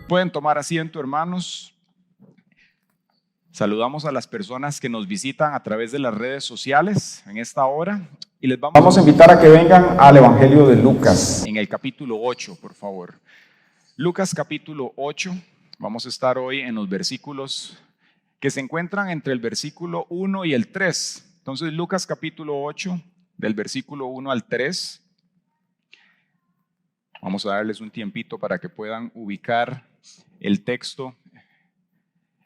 Pueden tomar asiento, hermanos. Saludamos a las personas que nos visitan a través de las redes sociales en esta hora y les vamos a invitar a que vengan al Evangelio de Lucas, en el capítulo 8, por favor. Lucas capítulo 8, vamos a estar hoy en los versículos que se encuentran entre el versículo 1 y el 3. Entonces, Lucas capítulo 8, del versículo 1 al 3. Vamos a darles un tiempito para que puedan ubicar el texto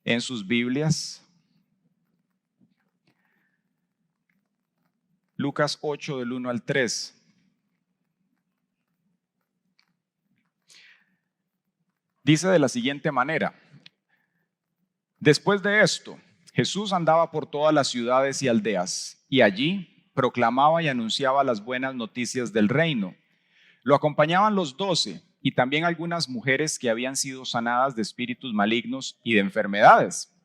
en sus Biblias. Lucas 8 del 1 al 3. Dice de la siguiente manera: después de esto, Jesús andaba por todas las ciudades y aldeas, y allí proclamaba y anunciaba las buenas noticias del reino. Lo acompañaban los 12 y también algunas mujeres que habían sido sanadas de espíritus malignos y de enfermedades.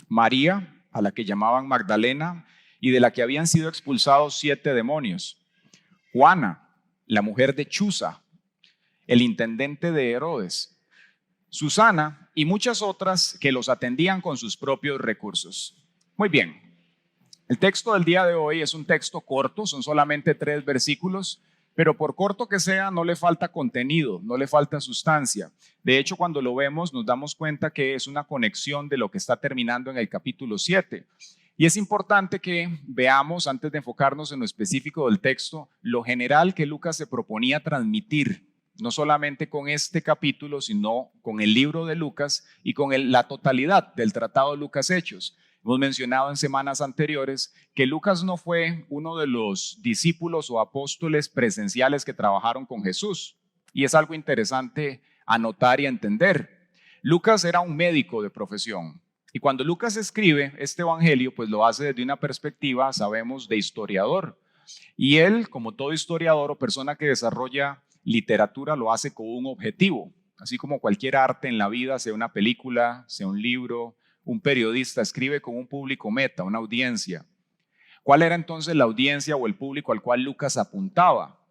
María, a la que llamaban Magdalena, y de la que habían sido expulsados 7 demonios. Juana, la mujer de Chuza, el intendente de Herodes. Susana y muchas otras que los atendían con sus propios recursos. Muy bien, el texto del día de hoy es un texto corto, son solamente 3 versículos, pero por corto que sea, no le falta contenido, no le falta sustancia. De hecho, cuando lo vemos, nos damos cuenta que es una conexión de lo que está terminando en el capítulo 7. Y es importante que veamos, antes de enfocarnos en lo específico del texto, lo general que Lucas se proponía transmitir, no solamente con este capítulo, sino con el libro de Lucas y con la totalidad del tratado de Lucas Hechos. Hemos mencionado en semanas anteriores que Lucas no fue uno de los discípulos o apóstoles presenciales que trabajaron con Jesús. Y es algo interesante anotar y entender. Lucas era un médico de profesión. Y cuando Lucas escribe este evangelio, pues lo hace desde una perspectiva, sabemos, de historiador. Y él, como todo historiador o persona que desarrolla literatura, lo hace con un objetivo. Así como cualquier arte en la vida, sea una película, sea un libro, un periodista escribe con un público meta, una audiencia. ¿Cuál era entonces la audiencia o el público al cual Lucas apuntaba?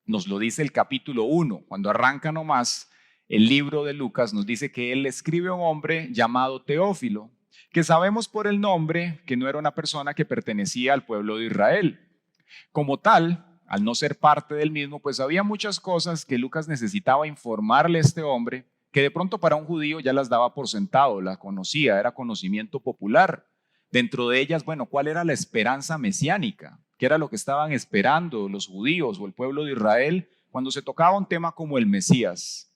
Nos lo dice el capítulo 1, cuando arranca nomás el libro de Lucas, nos dice que él escribe a un hombre llamado Teófilo, que sabemos por el nombre que no era una persona que pertenecía al pueblo de Israel. Como tal, al no ser parte del mismo, pues había muchas cosas que Lucas necesitaba informarle a este hombre, que de pronto para un judío ya las daba por sentado, las conocía, era conocimiento popular. Dentro de ellas, bueno, ¿cuál era la esperanza mesiánica? ¿Qué era lo que estaban esperando los judíos o el pueblo de Israel cuando se tocaba un tema como el Mesías?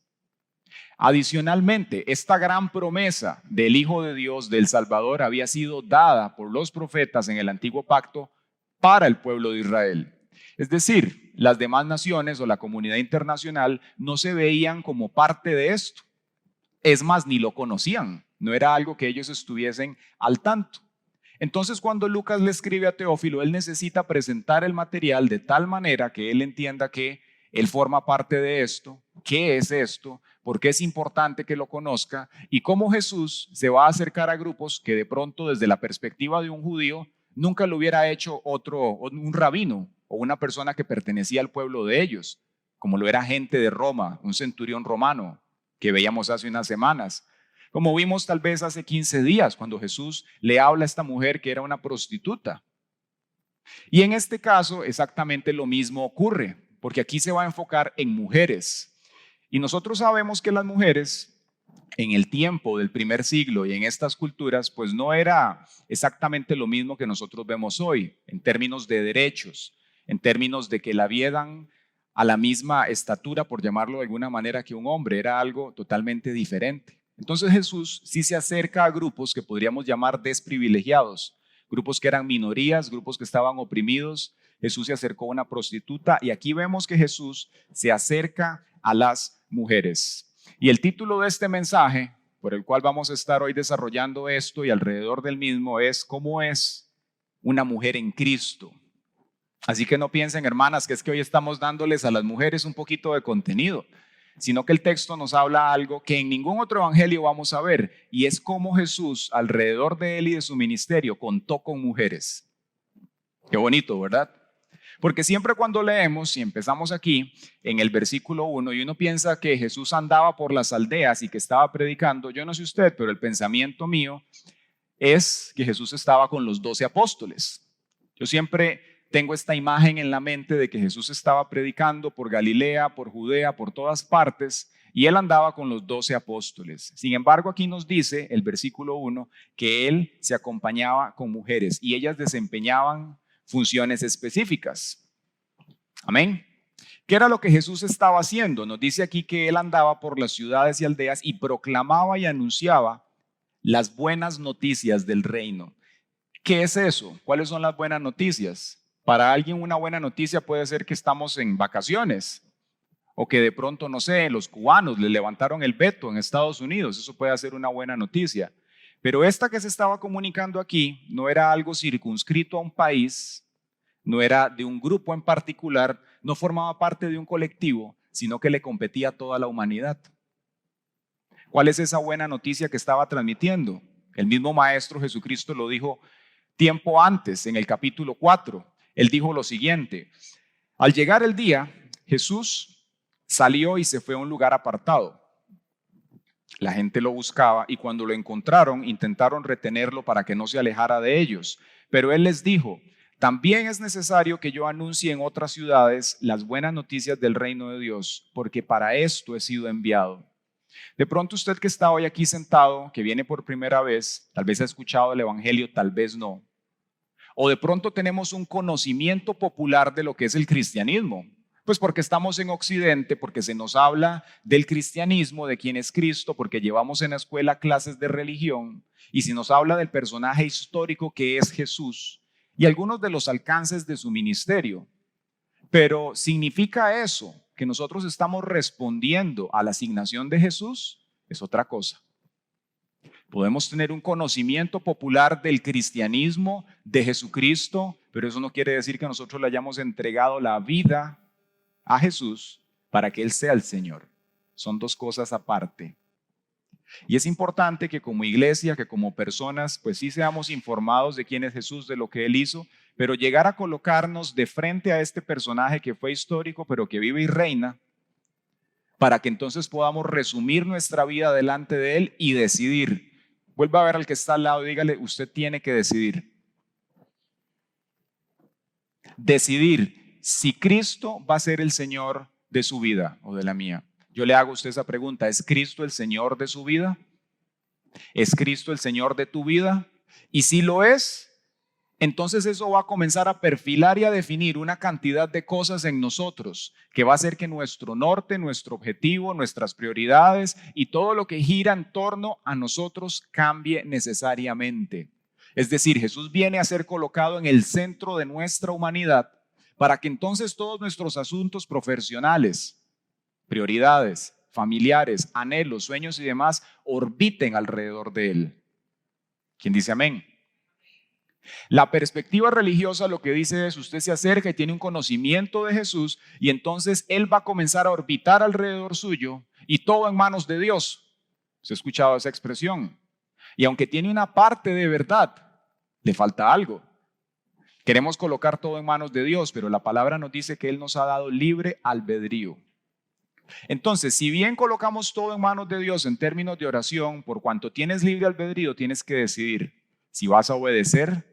Adicionalmente, esta gran promesa del Hijo de Dios, del Salvador, había sido dada por los profetas en el Antiguo Pacto para el pueblo de Israel. Es decir, las demás naciones o la comunidad internacional no se veían como parte de esto. Es más, ni lo conocían, no era algo que ellos estuviesen al tanto. Entonces, cuando Lucas le escribe a Teófilo, él necesita presentar el material de tal manera que él entienda que él forma parte de esto, qué es esto, por qué es importante que lo conozca y cómo Jesús se va a acercar a grupos que de pronto desde la perspectiva de un judío nunca lo hubiera hecho un rabino o una persona que pertenecía al pueblo de ellos, como lo era gente de Roma, un centurión romano que veíamos hace unas semanas. Como vimos tal vez hace 15 días cuando Jesús le habla a esta mujer que era una prostituta. Y en este caso exactamente lo mismo ocurre, porque aquí se va a enfocar en mujeres. Y nosotros sabemos que las mujeres en el tiempo del primer siglo y en estas culturas, pues no era exactamente lo mismo que nosotros vemos hoy, en términos de derechos, en términos de que la vieran a la misma estatura, por llamarlo de alguna manera, que un hombre, era algo totalmente diferente. Entonces Jesús sí se acerca a grupos que podríamos llamar desprivilegiados, grupos que eran minorías, grupos que estaban oprimidos. Jesús se acercó a una prostituta y aquí vemos que Jesús se acerca a las mujeres. Y el título de este mensaje, por el cual vamos a estar hoy desarrollando esto y alrededor del mismo, es ¿cómo es una mujer en Cristo? Así que no piensen, hermanas, que es que hoy estamos dándoles a las mujeres un poquito de contenido, sino que el texto nos habla algo que en ningún otro evangelio vamos a ver, y es cómo Jesús, alrededor de él y de su ministerio, contó con mujeres. Qué bonito, ¿verdad? Porque siempre cuando leemos, y empezamos aquí en el versículo 1, y uno piensa que Jesús andaba por las aldeas y que estaba predicando, yo no sé usted, pero el pensamiento mío es que Jesús estaba con los 12 apóstoles. Yo siempre tengo esta imagen en la mente de que Jesús estaba predicando por Galilea, por Judea, por todas partes, y él andaba con los 12 apóstoles. Sin embargo, aquí nos dice el versículo 1 que él se acompañaba con mujeres y ellas desempeñaban funciones específicas. Amén. ¿Qué era lo que Jesús estaba haciendo? Nos dice aquí que él andaba por las ciudades y aldeas y proclamaba y anunciaba las buenas noticias del reino. ¿Qué es eso? ¿Cuáles son las buenas noticias? Para alguien una buena noticia puede ser que estamos en vacaciones o que de pronto, no sé, los cubanos le levantaron el veto en Estados Unidos. Eso puede ser una buena noticia. Pero esta que se estaba comunicando aquí no era algo circunscrito a un país, no era de un grupo en particular, no formaba parte de un colectivo, sino que le competía a toda la humanidad. ¿Cuál es esa buena noticia que estaba transmitiendo? El mismo Maestro Jesucristo lo dijo tiempo antes, en el capítulo 4. Él dijo lo siguiente: al llegar el día, Jesús salió y se fue a un lugar apartado. La gente lo buscaba y cuando lo encontraron intentaron retenerlo para que no se alejara de ellos. Pero él les dijo: también es necesario que yo anuncie en otras ciudades las buenas noticias del reino de Dios, porque para esto he sido enviado. De pronto usted que está hoy aquí sentado, que viene por primera vez, tal vez ha escuchado el evangelio, tal vez no. O de pronto tenemos un conocimiento popular de lo que es el cristianismo. Pues porque estamos en Occidente, porque se nos habla del cristianismo, de quién es Cristo, porque llevamos en la escuela clases de religión, y si nos habla del personaje histórico que es Jesús y algunos de los alcances de su ministerio. Pero ¿significa eso que nosotros estamos respondiendo a la asignación de Jesús? Es otra cosa. Podemos tener un conocimiento popular del cristianismo, de Jesucristo, pero eso no quiere decir que nosotros le hayamos entregado la vida a Jesús para que Él sea el Señor. Son dos cosas aparte. Y es importante que como iglesia, que como personas, pues sí seamos informados de quién es Jesús, de lo que Él hizo, pero llegar a colocarnos de frente a este personaje que fue histórico, pero que vive y reina, para que entonces podamos resumir nuestra vida delante de Él y decidir. Vuelva a ver al que está al lado y dígale: usted tiene que decidir. Decidir si Cristo va a ser el Señor de su vida o de la mía. Yo le hago a usted esa pregunta: ¿es Cristo el Señor de su vida? ¿Es Cristo el Señor de tu vida? Y si lo es, entonces eso va a comenzar a perfilar y a definir una cantidad de cosas en nosotros que va a hacer que nuestro norte, nuestro objetivo, nuestras prioridades y todo lo que gira en torno a nosotros cambie necesariamente. Es decir, Jesús viene a ser colocado en el centro de nuestra humanidad para que entonces todos nuestros asuntos profesionales, prioridades, familiares, anhelos, sueños y demás orbiten alrededor de Él. ¿Quién dice amén? La perspectiva religiosa lo que dice es: usted se acerca y tiene un conocimiento de Jesús y entonces Él va a comenzar a orbitar alrededor suyo y todo en manos de Dios. ¿Se ha escuchado esa expresión? Y aunque tiene una parte de verdad, le falta algo. Queremos colocar todo en manos de Dios, pero la palabra nos dice que Él nos ha dado libre albedrío. Entonces, si bien colocamos todo en manos de Dios en términos de oración, por cuanto tienes libre albedrío, tienes que decidir si vas a obedecer,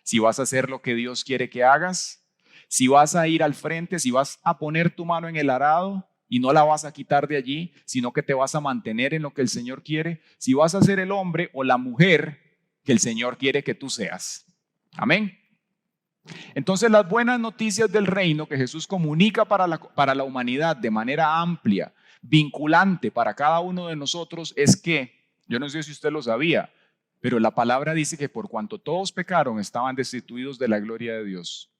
si vas a hacer lo que Dios quiere que hagas, si vas a ir al frente, si vas a poner tu mano en el arado y no la vas a quitar de allí, sino que te vas a mantener en lo que el Señor quiere, si vas a ser el hombre o la mujer que el Señor quiere que tú seas. Amén. Entonces, las buenas noticias del reino que Jesús comunica para la humanidad de manera amplia, vinculante para cada uno de nosotros, es que, yo no sé si usted lo sabía, pero la palabra dice que por cuanto todos pecaron, estaban destituidos de la gloria de Dios.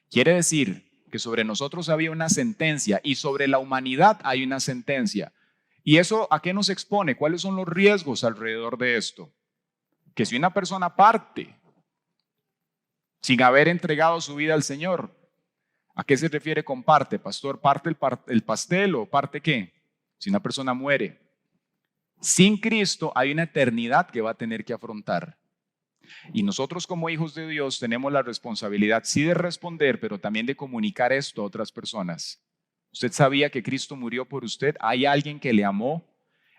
Quiere decir que sobre nosotros había una sentencia y sobre la humanidad hay una sentencia. ¿Y eso a qué nos expone? ¿Cuáles son los riesgos alrededor de esto? Que si una persona parte sin haber entregado su vida al Señor, ¿a qué se refiere con parte, pastor? ¿Parte el pastel o parte qué? Si una persona muere sin Cristo, hay una eternidad que va a tener que afrontar. Y nosotros como hijos de Dios tenemos la responsabilidad sí de responder, pero también de comunicar esto a otras personas. ¿Usted sabía que Cristo murió por usted? ¿Hay alguien que le amó?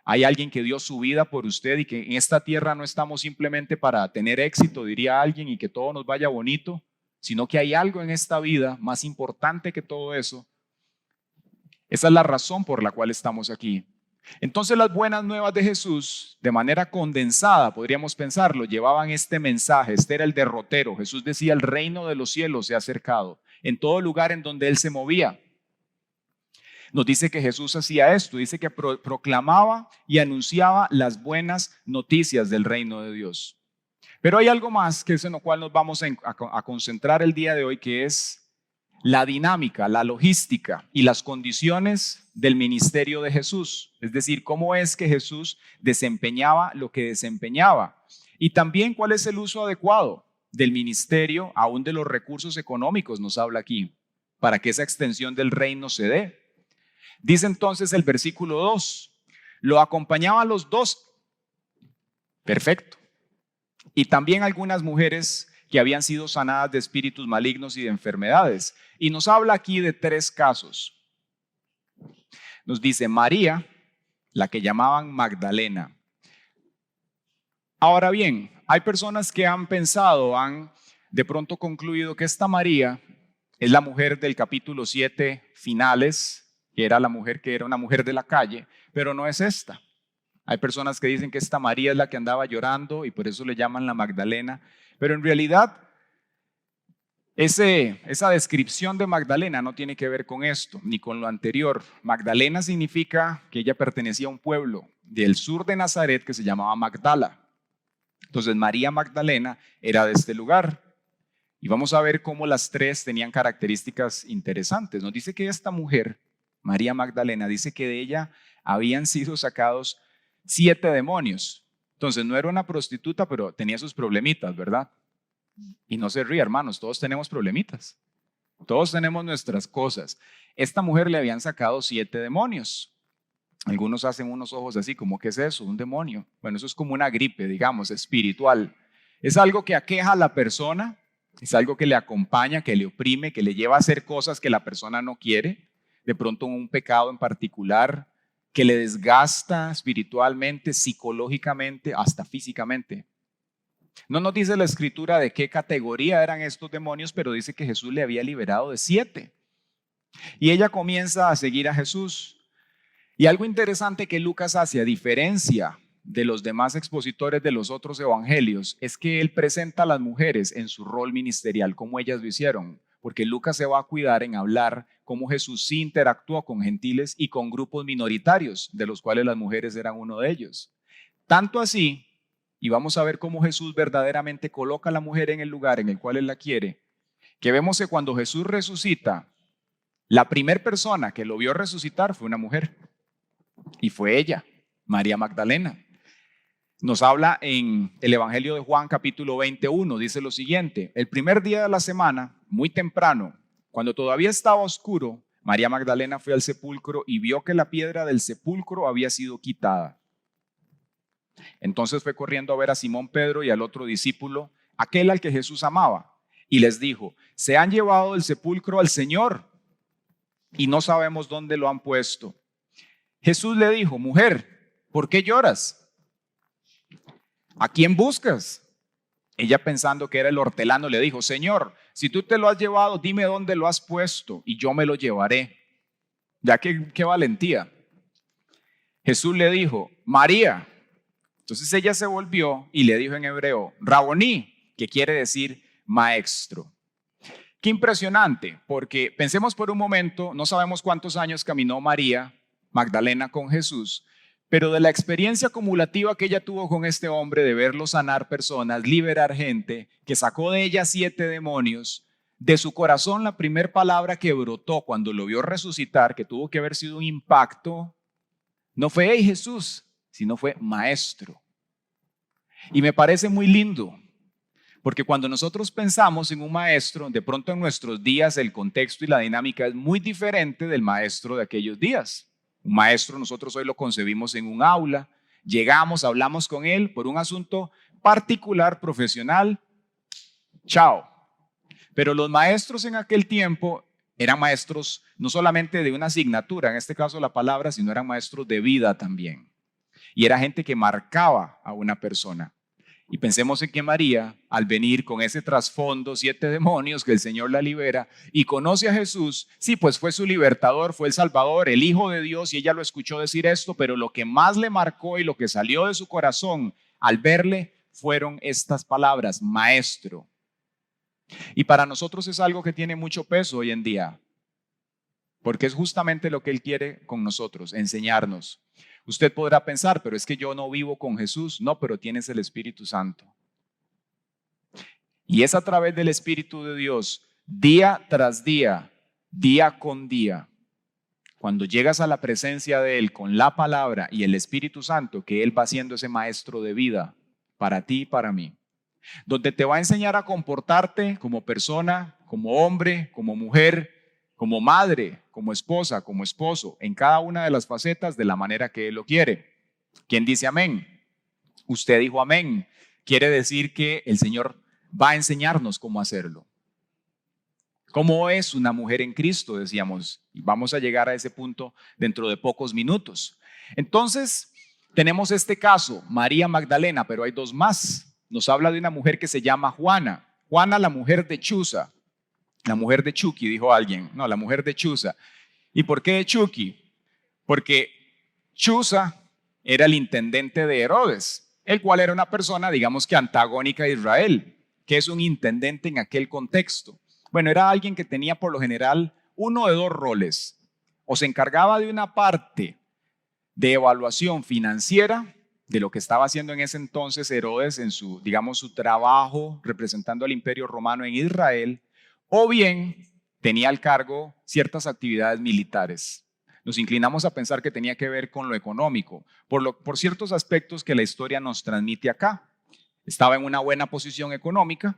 ¿Hay alguien que dio su vida por usted y que en esta tierra no estamos simplemente para tener éxito, diría alguien, y que todo nos vaya bonito, sino que hay algo en esta vida más importante que todo eso? Esa es la razón por la cual estamos aquí. Entonces las buenas nuevas de Jesús, de manera condensada, podríamos pensarlo, llevaban este mensaje. Este era el derrotero. Jesús decía: el reino de los cielos se ha acercado, en todo lugar en donde él se movía. Nos dice que Jesús hacía esto, dice que proclamaba y anunciaba las buenas noticias del reino de Dios. Pero hay algo más que es en lo cual nos vamos a concentrar el día de hoy, que es la dinámica, la logística y las condiciones del ministerio de Jesús. Es decir, cómo es que Jesús desempeñaba lo que desempeñaba. Y también cuál es el uso adecuado del ministerio, aún de los recursos económicos, nos habla aquí, para que esa extensión del reino se dé. Dice entonces el versículo 2, lo acompañaban los dos. Perfecto. Y también algunas mujeres que habían sido sanadas de espíritus malignos y de enfermedades. Y nos habla aquí de 3 casos. Nos dice María, la que llamaban Magdalena. Ahora bien, hay personas que han pensado, han de pronto concluido que esta María es la mujer del capítulo 7 finales, que era una mujer de la calle, pero no es esta. Hay personas que dicen que esta María es la que andaba llorando y por eso le llaman la Magdalena, pero en realidad esa descripción de Magdalena no tiene que ver con esto, ni con lo anterior. Magdalena significa que ella pertenecía a un pueblo del sur de Nazaret que se llamaba Magdala. Entonces María Magdalena era de este lugar. Y vamos a ver cómo las 3 tenían características interesantes. Nos dice que esta mujer, María Magdalena, dice que de ella habían sido sacados 7 demonios. Entonces no era una prostituta, pero tenía sus problemitas, ¿verdad? Y no se ríe, hermanos, todos tenemos problemitas. Todos tenemos nuestras cosas. Esta mujer le habían sacado 7 demonios. Algunos hacen unos ojos así, como ¿qué es eso? Un demonio. Bueno, eso es como una gripe, digamos, espiritual. Es algo que aqueja a la persona, es algo que le acompaña, que le oprime, que le lleva a hacer cosas que la persona no quiere. De pronto un pecado en particular que le desgasta espiritualmente, psicológicamente, hasta físicamente. No nos dice la escritura de qué categoría eran estos demonios, pero dice que Jesús le había liberado de 7. Y ella comienza a seguir a Jesús. Y algo interesante que Lucas hace, a diferencia de los demás expositores de los otros evangelios, es que él presenta a las mujeres en su rol ministerial, como ellas lo hicieron. Porque Lucas se va a cuidar en hablar cómo Jesús sí interactuó con gentiles y con grupos minoritarios, de los cuales las mujeres eran uno de ellos. Tanto así, y vamos a ver cómo Jesús verdaderamente coloca a la mujer en el lugar en el cual él la quiere, que vemos que cuando Jesús resucita, la primera persona que lo vio resucitar fue una mujer, y fue ella, María Magdalena. Nos habla en el Evangelio de Juan capítulo 21, dice lo siguiente: el primer día de la semana, muy temprano, cuando todavía estaba oscuro, María Magdalena fue al sepulcro y vio que la piedra del sepulcro había sido quitada. Entonces fue corriendo a ver a Simón Pedro y al otro discípulo, aquel al que Jesús amaba, y les dijo: se han llevado del sepulcro al Señor y no sabemos dónde lo han puesto. Jesús le dijo: mujer, ¿por qué lloras? ¿A quién buscas? Ella, pensando que era el hortelano, le dijo: Señor, si tú te lo has llevado, dime dónde lo has puesto y yo me lo llevaré. Ya que qué valentía. Jesús le dijo: María. Entonces ella se volvió y le dijo en hebreo: Raboní, que quiere decir maestro. Qué impresionante, porque pensemos por un momento, no sabemos cuántos años caminó María Magdalena con Jesús, pero de la experiencia acumulativa que ella tuvo con este hombre, de verlo sanar personas, liberar gente, que sacó de ella 7 demonios, de su corazón la primera palabra que brotó cuando lo vio resucitar, que tuvo que haber sido un impacto, no fue hey Jesús, sino fue maestro. Y me parece muy lindo, porque cuando nosotros pensamos en un maestro, de pronto en nuestros días el contexto y la dinámica es muy diferente del maestro de aquellos días. Un maestro nosotros hoy lo concebimos en un aula, llegamos, hablamos con él por un asunto particular, profesional, chao. Pero los maestros en aquel tiempo eran maestros no solamente de una asignatura, en este caso la palabra, sino eran maestros de vida también. Y era gente que marcaba a una persona. Y pensemos en que María, al venir con ese trasfondo, 7 demonios, que el Señor la libera y conoce a Jesús, sí, pues fue su libertador, fue el Salvador, el Hijo de Dios, y ella lo escuchó decir esto, pero lo que más le marcó y lo que salió de su corazón al verle fueron estas palabras: maestro. Y para nosotros es algo que tiene mucho peso hoy en día, porque es justamente lo que Él quiere con nosotros, enseñarnos. Usted podrá pensar, pero es que yo no vivo con Jesús. No, pero tienes el Espíritu Santo. Y es a través del Espíritu de Dios, día tras día, día con día, cuando llegas a la presencia de Él con la palabra y el Espíritu Santo, que Él va siendo ese maestro de vida para ti y para mí, donde te va a enseñar a comportarte como persona, como hombre, como mujer, como madre, como esposa, como esposo, en cada una de las facetas de la manera que Él lo quiere. ¿Quién dice amén? Usted dijo amén. Quiere decir que el Señor va a enseñarnos cómo hacerlo. ¿Cómo es una mujer en Cristo? Decíamos, y vamos a llegar a ese punto dentro de pocos minutos. Entonces, tenemos este caso, María Magdalena, pero hay dos más. Nos habla de una mujer que se llama Juana. Juana, la mujer de Chuza. La mujer de Chucky, dijo alguien. No, la mujer de Chuza. ¿Y por qué de Chucky? Porque Chuza era el intendente de Herodes, el cual era una persona, digamos que antagónica a Israel. ¿Qué es un intendente en aquel contexto? Bueno, era alguien que tenía por lo general uno de dos roles. O se encargaba de una parte de evaluación financiera de lo que estaba haciendo en ese entonces Herodes en su, digamos, su trabajo representando al Imperio Romano en Israel, o bien tenía al cargo ciertas actividades militares. Nos inclinamos a pensar que tenía que ver con lo económico, por ciertos aspectos que la historia nos transmite acá. Estaba en una buena posición económica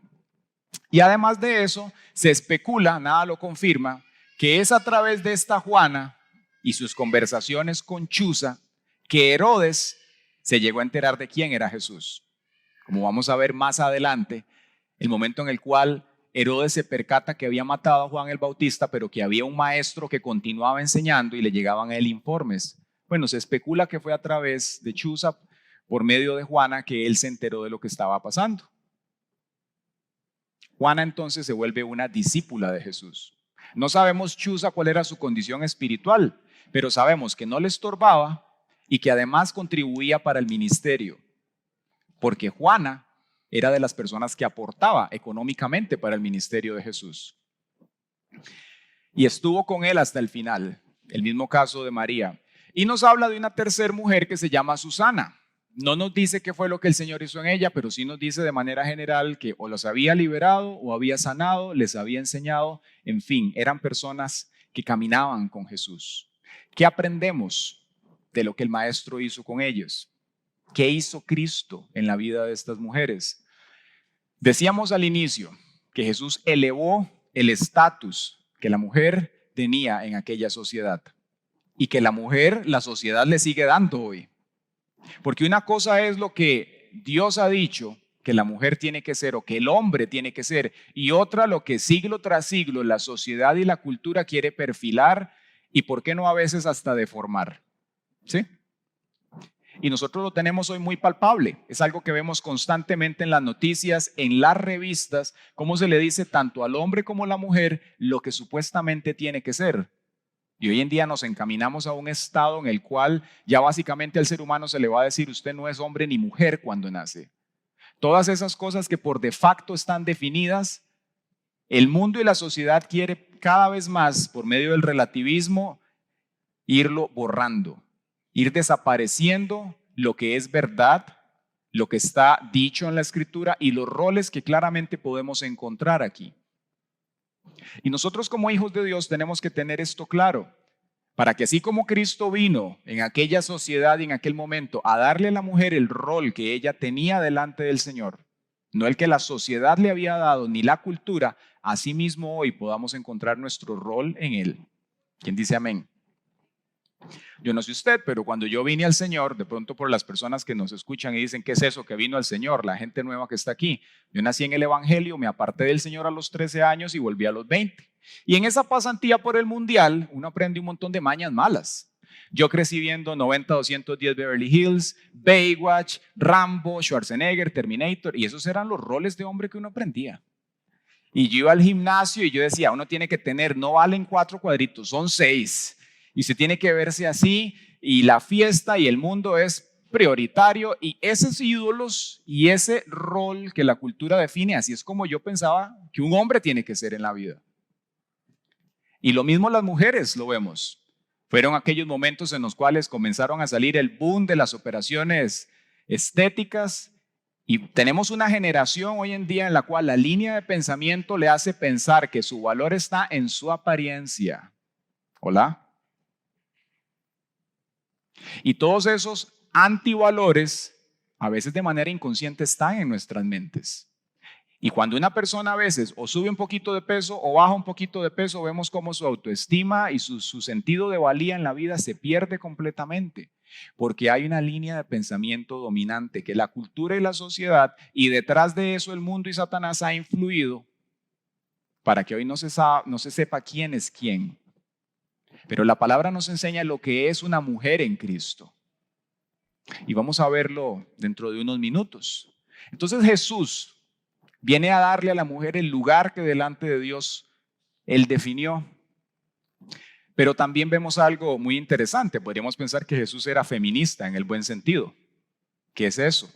y además de eso se especula, nada lo confirma, que es a través de esta Juana y sus conversaciones con Chuza que Herodes se llegó a enterar de quién era Jesús. Como vamos a ver más adelante, el momento en el cual Herodes se percata que había matado a Juan el Bautista, pero que había un maestro que continuaba enseñando y le llegaban a él informes. Bueno, se especula que fue a través de Chuza, por medio de Juana, que él se enteró de lo que estaba pasando. Juana entonces se vuelve una discípula de Jesús. No sabemos Chuza cuál era su condición espiritual, pero sabemos que no le estorbaba y que además contribuía para el ministerio, porque Juana era de las personas que aportaba económicamente para el ministerio de Jesús. Y estuvo con él hasta el final, el mismo caso de María. Y nos habla de una tercera mujer que se llama Susana. No nos dice qué fue lo que el Señor hizo en ella, pero sí nos dice de manera general que o los había liberado o había sanado, les había enseñado, en fin, eran personas que caminaban con Jesús. ¿Qué aprendemos de lo que el Maestro hizo con ellos? ¿Qué hizo Cristo en la vida de estas mujeres? Decíamos al inicio que Jesús elevó el estatus que la mujer tenía en aquella sociedad y que la mujer, la sociedad le sigue dando hoy. Porque una cosa es lo que Dios ha dicho que la mujer tiene que ser o que el hombre tiene que ser, y otra lo que siglo tras siglo la sociedad y la cultura quiere perfilar y por qué no a veces hasta deformar. ¿Sí? Y nosotros lo tenemos hoy muy palpable. Es algo que vemos constantemente en las noticias, en las revistas, cómo se le dice tanto al hombre como a la mujer lo que supuestamente tiene que ser. Y hoy en día nos encaminamos a un estado en el cual ya básicamente al ser humano se le va a decir usted no es hombre ni mujer cuando nace. Todas esas cosas que por de facto están definidas, el mundo y la sociedad quiere cada vez más, por medio del relativismo, irlo borrando, ir desapareciendo lo que es verdad, lo que está dicho en la Escritura y los roles que claramente podemos encontrar aquí. Y nosotros como hijos de Dios tenemos que tener esto claro, para que así como Cristo vino en aquella sociedad y en aquel momento a darle a la mujer el rol que ella tenía delante del Señor, no el que la sociedad le había dado ni la cultura, así mismo hoy podamos encontrar nuestro rol en Él. ¿Quién dice amén? Yo no sé usted, pero cuando yo vine al Señor, de pronto por las personas que nos escuchan y dicen, ¿qué es eso que vino al Señor? La gente nueva que está aquí. Yo nací en el Evangelio, me aparté del Señor a los 13 años y volví a los 20. Y en esa pasantía por el Mundial, uno aprende un montón de mañas malas. Yo crecí viendo 90-210 Beverly Hills, Baywatch, Rambo, Schwarzenegger, Terminator, y esos eran los roles de hombre que uno aprendía. Y yo iba al gimnasio y yo decía, uno tiene que tener, no valen 4 cuadritos, son 6. Y se tiene que verse así, y la fiesta y el mundo es prioritario, y esos ídolos y ese rol que la cultura define, así es como yo pensaba que un hombre tiene que ser en la vida. Y lo mismo las mujeres lo vemos. Fueron aquellos momentos en los cuales comenzaron a salir el boom de las operaciones estéticas, y tenemos una generación hoy en día en la cual la línea de pensamiento le hace pensar que su valor está en su apariencia. ¿Hola? Y todos esos antivalores, a veces de manera inconsciente, están en nuestras mentes. Y cuando una persona a veces o sube un poquito de peso o baja un poquito de peso, vemos cómo su autoestima y su sentido de valía en la vida se pierde completamente. Porque hay una línea de pensamiento dominante que la cultura y la sociedad, y detrás de eso el mundo y Satanás ha influido para que hoy no se sepa quién es quién. Pero la palabra nos enseña lo que es una mujer en Cristo. Y vamos a verlo dentro de unos minutos. Entonces Jesús viene a darle a la mujer el lugar que delante de Dios Él definió. Pero también vemos algo muy interesante. Podríamos pensar que Jesús era feminista en el buen sentido. ¿Qué es eso?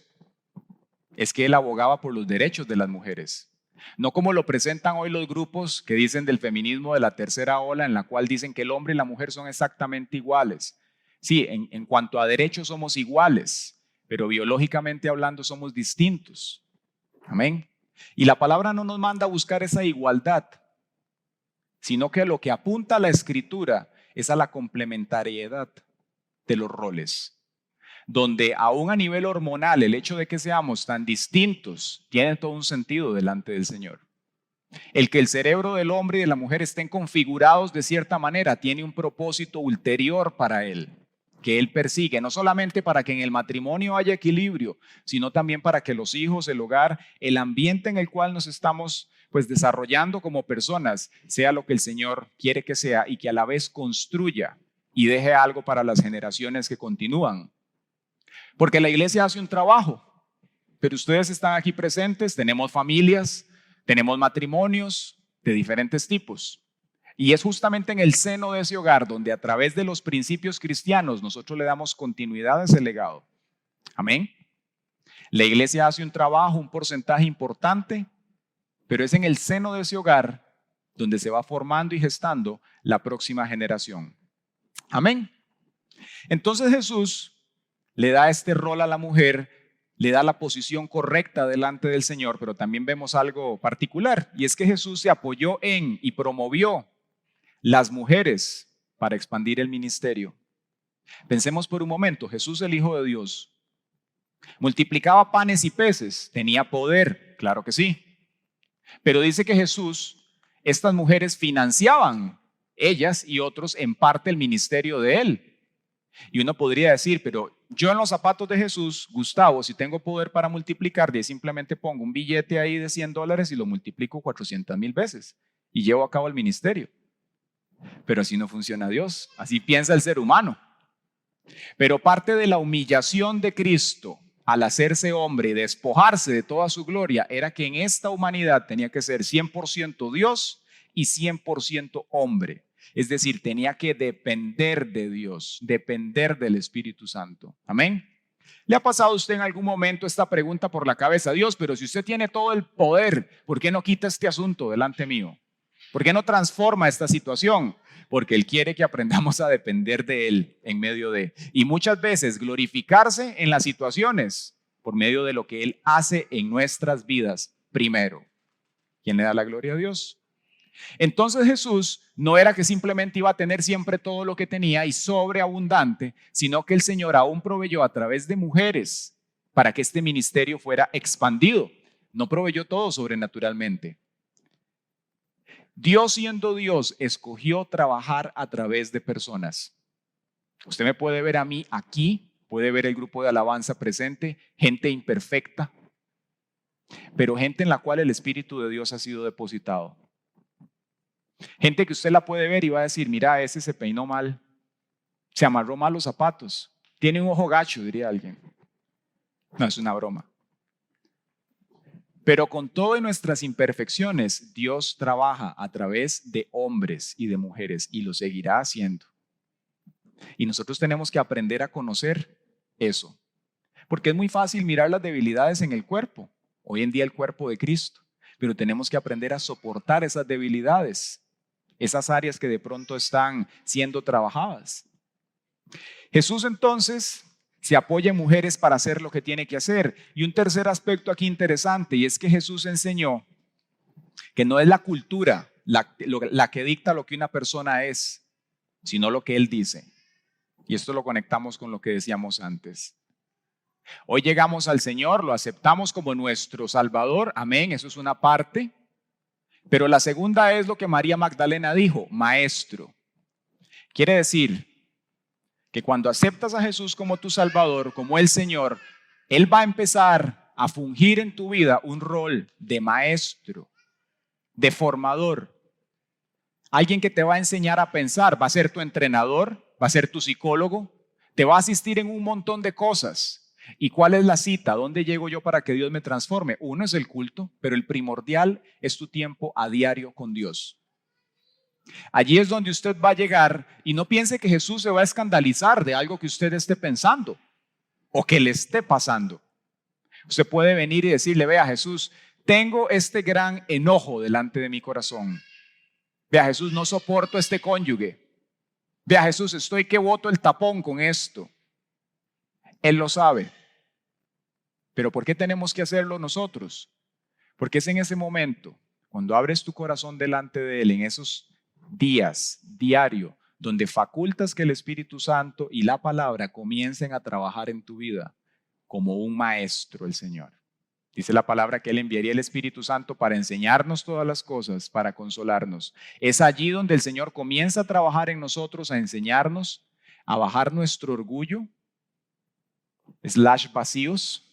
Es que Él abogaba por los derechos de las mujeres. No como lo presentan hoy los grupos que dicen del feminismo de la tercera ola, en la cual dicen que el hombre y la mujer son exactamente iguales. Sí, en cuanto a derechos somos iguales, pero biológicamente hablando somos distintos. Amén. Y la palabra no nos manda a buscar esa igualdad, sino que lo que apunta a la Escritura es a la complementariedad de los roles, donde aún a nivel hormonal el hecho de que seamos tan distintos tiene todo un sentido delante del Señor. El que el cerebro del hombre y de la mujer estén configurados de cierta manera tiene un propósito ulterior para él, que él persigue, no solamente para que en el matrimonio haya equilibrio, sino también para que los hijos, el hogar, el ambiente en el cual nos estamos desarrollando como personas, sea lo que el Señor quiere que sea, y que a la vez construya y deje algo para las generaciones que continúan. Porque la iglesia hace un trabajo, pero ustedes están aquí presentes, tenemos familias, tenemos matrimonios de diferentes tipos. Y es justamente en el seno de ese hogar donde a través de los principios cristianos nosotros le damos continuidad a ese legado. Amén. La iglesia hace un trabajo, un porcentaje importante, pero es en el seno de ese hogar donde se va formando y gestando la próxima generación. Amén. Entonces Jesús le da este rol a la mujer, le da la posición correcta delante del Señor, pero también vemos algo particular, y es que Jesús se apoyó en y promovió las mujeres para expandir el ministerio. Pensemos por un momento, Jesús, el Hijo de Dios, multiplicaba panes y peces, tenía poder, claro que sí, pero dice que Jesús, estas mujeres financiaban, ellas y otros, en parte el ministerio de él. Y uno podría decir, pero yo en los zapatos de Jesús, Gustavo, si tengo poder para multiplicar, yo simplemente pongo un billete ahí de $100 y lo multiplico 400,000 veces y llevo a cabo el ministerio. Pero así no funciona Dios, así piensa el ser humano. Pero parte de la humillación de Cristo al hacerse hombre y despojarse de toda su gloria era que en esta humanidad tenía que ser 100% Dios y 100% hombre. Es decir, tenía que depender de Dios, depender del Espíritu Santo. Amén. ¿Le ha pasado a usted en algún momento esta pregunta por la cabeza? Dios, pero si usted tiene todo el poder, ¿por qué no quita este asunto delante mío? ¿Por qué no transforma esta situación? Porque Él quiere que aprendamos a depender de Él en medio de. Y muchas veces glorificarse en las situaciones por medio de lo que Él hace en nuestras vidas primero. ¿Quién le da la gloria a Dios? Entonces Jesús no era que simplemente iba a tener siempre todo lo que tenía y sobreabundante, sino que el Señor aún proveyó a través de mujeres para que este ministerio fuera expandido. No proveyó todo sobrenaturalmente. Dios, siendo Dios, escogió trabajar a través de personas. Usted me puede ver a mí aquí, puede ver el grupo de alabanza presente, gente imperfecta, pero gente en la cual el Espíritu de Dios ha sido depositado. Gente que usted la puede ver y va a decir, mira, ese se peinó mal, se amarró mal los zapatos, tiene un ojo gacho, diría alguien. No, es una broma. Pero con todas nuestras imperfecciones, Dios trabaja a través de hombres y de mujeres y lo seguirá haciendo. Y nosotros tenemos que aprender a conocer eso. Porque es muy fácil mirar las debilidades en el cuerpo. Hoy en día el cuerpo de Cristo. Pero tenemos que aprender a soportar esas debilidades. Esas áreas que de pronto están siendo trabajadas. Jesús entonces se apoya en mujeres para hacer lo que tiene que hacer. Y un tercer aspecto aquí interesante, y es que Jesús enseñó que no es la cultura la que dicta lo que una persona es, sino lo que Él dice. Y esto lo conectamos con lo que decíamos antes. Hoy llegamos al Señor, lo aceptamos como nuestro Salvador, amén, eso es una parte. Pero la segunda es lo que María Magdalena dijo, Maestro. Quiere decir que cuando aceptas a Jesús como tu Salvador, como el Señor, Él va a empezar a fungir en tu vida un rol de maestro, de formador. Alguien que te va a enseñar a pensar, va a ser tu entrenador, va a ser tu psicólogo, te va a asistir en un montón de cosas. ¿Y cuál es la cita? ¿Dónde llego yo para que Dios me transforme? Uno es el culto, pero el primordial es tu tiempo a diario con Dios. Allí es donde usted va a llegar y no piense que Jesús se va a escandalizar de algo que usted esté pensando o que le esté pasando. Usted puede venir y decirle, vea Jesús, tengo este gran enojo delante de mi corazón. Vea Jesús, no soporto este cónyuge. Vea Jesús, estoy que boto el tapón con esto. Él lo sabe. Pero ¿por qué tenemos que hacerlo nosotros? Porque es en ese momento, cuando abres tu corazón delante de Él, en esos días, diario, donde facultas que el Espíritu Santo y la palabra comiencen a trabajar en tu vida como un maestro el Señor. Dice la palabra que Él enviaría el Espíritu Santo para enseñarnos todas las cosas, para consolarnos. Es allí donde el Señor comienza a trabajar en nosotros, a enseñarnos, a bajar nuestro orgullo, vacíos,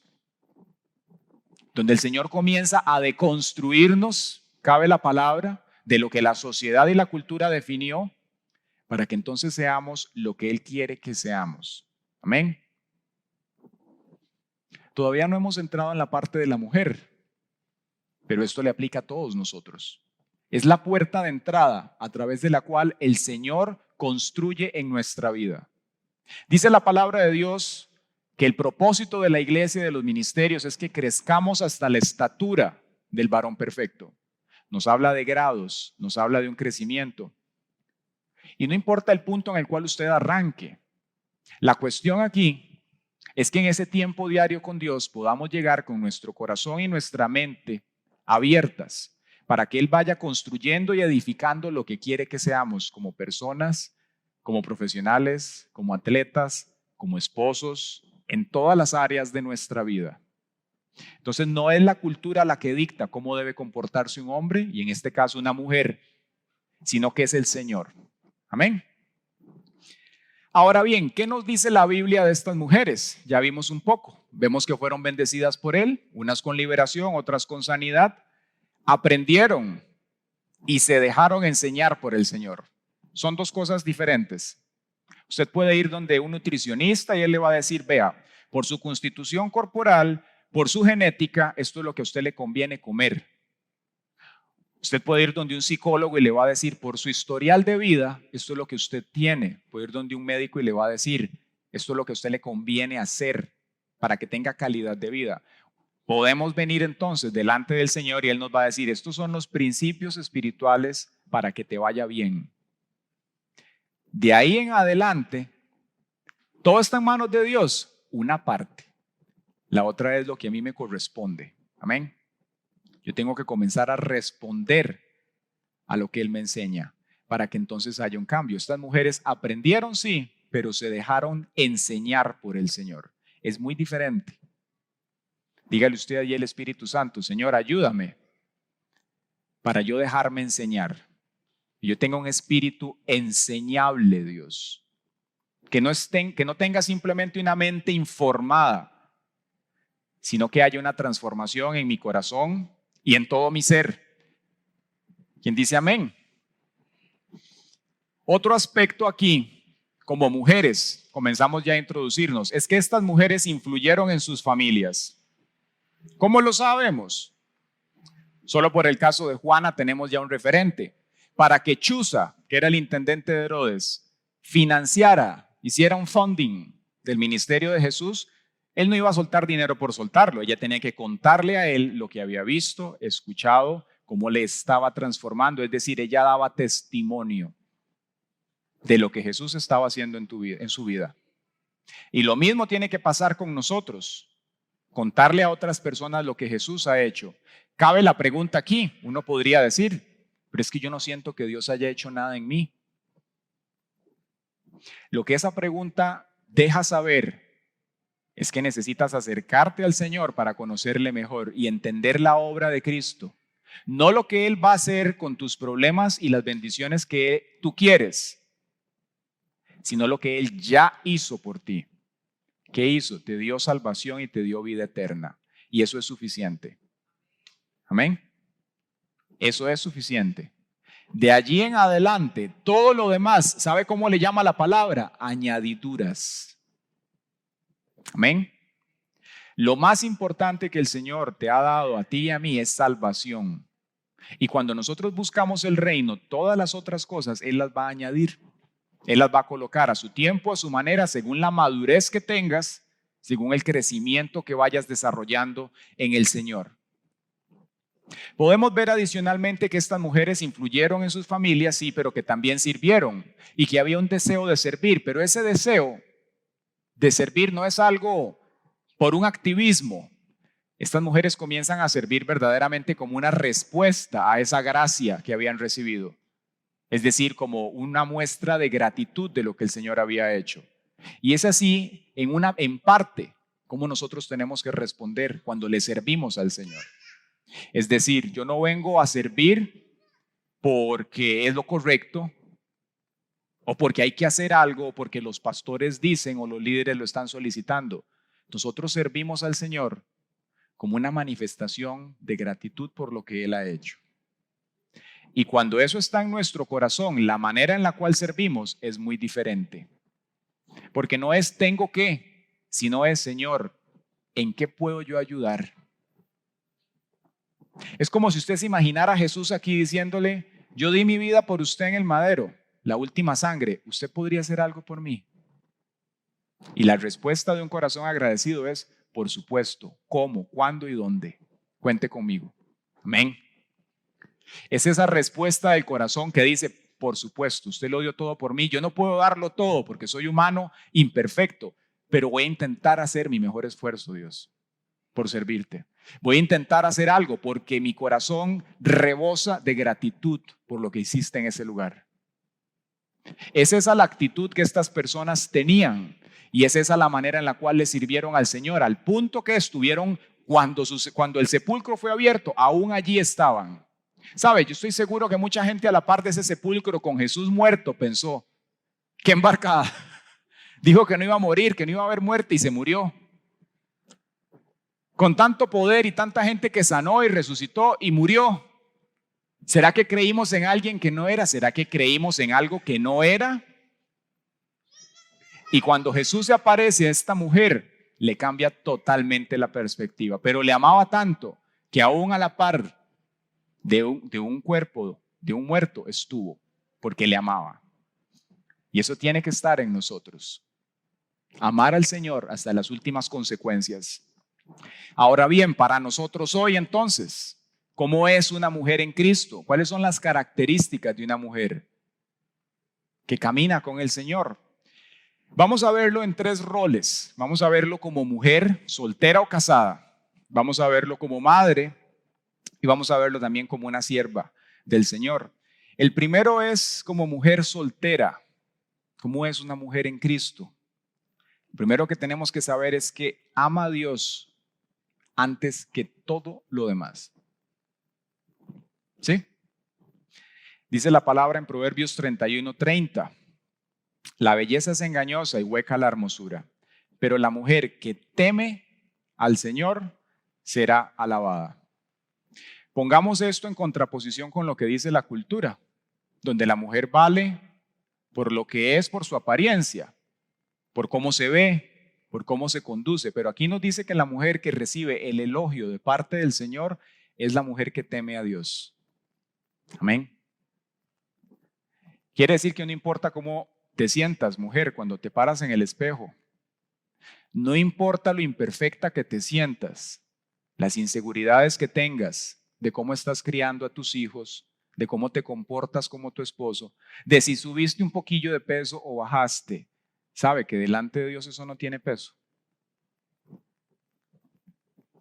donde el Señor comienza a deconstruirnos, cabe la palabra, de lo que la sociedad y la cultura definió, para que entonces seamos lo que Él quiere que seamos. Amén. Todavía no hemos entrado en la parte de la mujer, pero esto le aplica a todos nosotros. Es la puerta de entrada a través de la cual el Señor construye en nuestra vida. Dice la palabra de Dios que el propósito de la iglesia y de los ministerios es que crezcamos hasta la estatura del varón perfecto. Nos habla de grados, nos habla de un crecimiento. Y no importa el punto en el cual usted arranque. La cuestión aquí es que en ese tiempo diario con Dios podamos llegar con nuestro corazón y nuestra mente abiertas para que Él vaya construyendo y edificando lo que quiere que seamos como personas, como profesionales, como atletas, como esposos, en todas las áreas de nuestra vida. Entonces no es la cultura la que dicta cómo debe comportarse un hombre y en este caso una mujer, sino que es el Señor. Amén. Ahora bien, ¿qué nos dice la Biblia de estas mujeres? Ya vimos un poco. Vemos que fueron bendecidas por Él, unas con liberación, otras con sanidad. Aprendieron y se dejaron enseñar por el Señor. Son dos cosas diferentes. Usted puede ir donde un nutricionista y él le va a decir, vea, por su constitución corporal, por su genética, esto es lo que a usted le conviene comer. Usted puede ir donde un psicólogo y le va a decir, por su historial de vida, esto es lo que usted tiene. Puede ir donde un médico y le va a decir, esto es lo que a usted le conviene hacer para que tenga calidad de vida. Podemos venir entonces delante del Señor y Él nos va a decir, estos son los principios espirituales para que te vaya bien. De ahí en adelante, todo está en manos de Dios, una parte. La otra es lo que a mí me corresponde. Amén. Yo tengo que comenzar a responder a lo que Él me enseña para que entonces haya un cambio. Estas mujeres aprendieron, sí, pero se dejaron enseñar por el Señor. Es muy diferente. Dígale usted allí al Espíritu Santo, Señor, ayúdame para yo dejarme enseñar. Y yo tengo un espíritu enseñable, Dios. que no tenga simplemente una mente informada, sino que haya una transformación en mi corazón y en todo mi ser. ¿Quién dice amén? Otro aspecto aquí, como mujeres, comenzamos ya a introducirnos, es que estas mujeres influyeron en sus familias. ¿Cómo lo sabemos? Solo por el caso de Juana tenemos ya un referente. Para que Chuza, que era el intendente de Herodes, financiara, hiciera un funding del ministerio de Jesús, él no iba a soltar dinero por soltarlo. Ella tenía que contarle a él lo que había visto, escuchado, cómo le estaba transformando. Es decir, ella daba testimonio de lo que Jesús estaba haciendo en su vida. Y lo mismo tiene que pasar con nosotros. Contarle a otras personas lo que Jesús ha hecho. Cabe la pregunta aquí, uno podría decir, pero es que yo no siento que Dios haya hecho nada en mí. Lo que esa pregunta deja saber es que necesitas acercarte al Señor para conocerle mejor y entender la obra de Cristo. No lo que Él va a hacer con tus problemas y las bendiciones que tú quieres, sino lo que Él ya hizo por ti. ¿Qué hizo? Te dio salvación y te dio vida eterna. Y eso es suficiente. Amén. Eso es suficiente. De allí en adelante, todo lo demás, ¿sabe cómo le llama la palabra? Añadiduras. Amén. Lo más importante que el Señor te ha dado a ti y a mí es salvación. Y cuando nosotros buscamos el reino, todas las otras cosas Él las va a añadir. Él las va a colocar a su tiempo, a su manera, según la madurez que tengas, según el crecimiento que vayas desarrollando en el Señor. Podemos ver adicionalmente que estas mujeres influyeron en sus familias, sí, pero que también sirvieron y que había un deseo de servir, pero ese deseo de servir no es algo por un activismo. Estas mujeres comienzan a servir verdaderamente como una respuesta a esa gracia que habían recibido. Es decir, como una muestra de gratitud de lo que el Señor había hecho. Y es así, en parte, como nosotros tenemos que responder cuando le servimos al Señor. Es decir, yo no vengo a servir porque es lo correcto, o porque hay que hacer algo, o porque los pastores dicen o los líderes lo están solicitando. Nosotros servimos al Señor como una manifestación de gratitud por lo que Él ha hecho. Y cuando eso está en nuestro corazón, la manera en la cual servimos es muy diferente. Porque no es tengo que, sino es Señor, ¿en qué puedo yo ayudar? Es como si usted se imaginara a Jesús aquí diciéndole, yo di mi vida por usted en el madero, la última sangre, ¿usted podría hacer algo por mí? Y la respuesta de un corazón agradecido es, por supuesto, ¿cómo, cuándo y dónde? Cuente conmigo. Amén. Es esa respuesta del corazón que dice, por supuesto, usted lo dio todo por mí, yo no puedo darlo todo porque soy humano imperfecto, pero voy a intentar hacer mi mejor esfuerzo, Dios, por servirte. Voy a intentar hacer algo porque mi corazón rebosa de gratitud por lo que hiciste en ese lugar. Es esa la actitud que estas personas tenían y es esa la manera en la cual le sirvieron al Señor, al punto que estuvieron cuando el sepulcro fue abierto, aún allí estaban. ¿Sabe? Yo estoy seguro que mucha gente a la par de ese sepulcro con Jesús muerto pensó, qué embarcada. Dijo que no iba a morir, que no iba a haber muerte y se murió. Con tanto poder y tanta gente que sanó y resucitó y murió. ¿Será que creímos en alguien que no era? ¿Será que creímos en algo que no era? Y cuando Jesús se aparece a esta mujer, le cambia totalmente la perspectiva. Pero le amaba tanto que aún a la par de un cuerpo, de un muerto, estuvo, porque le amaba. Y eso tiene que estar en nosotros. Amar al Señor hasta las últimas consecuencias. Ahora bien, para nosotros hoy entonces, ¿cómo es una mujer en Cristo? ¿Cuáles son las características de una mujer que camina con el Señor? Vamos a verlo en 3 roles. Vamos a verlo como mujer soltera o casada. Vamos a verlo como madre y vamos a verlo también como una sierva del Señor. El primero es como mujer soltera. ¿Cómo es una mujer en Cristo? Lo primero que tenemos que saber es que ama a Dios antes que todo lo demás. ¿Sí? Dice la palabra en Proverbios 31:30. La belleza es engañosa y hueca la hermosura, pero la mujer que teme al Señor será alabada. Pongamos esto en contraposición con lo que dice la cultura, donde la mujer vale por lo que es, por su apariencia, por cómo se ve, por cómo se conduce. Pero aquí nos dice que la mujer que recibe el elogio de parte del Señor es la mujer que teme a Dios. Amén. Quiere decir que no importa cómo te sientas, mujer, cuando te paras en el espejo. No importa lo imperfecta que te sientas, las inseguridades que tengas, de cómo estás criando a tus hijos, de cómo te comportas como tu esposo, de si subiste un poquillo de peso o bajaste. Sabe que delante de Dios eso no tiene peso.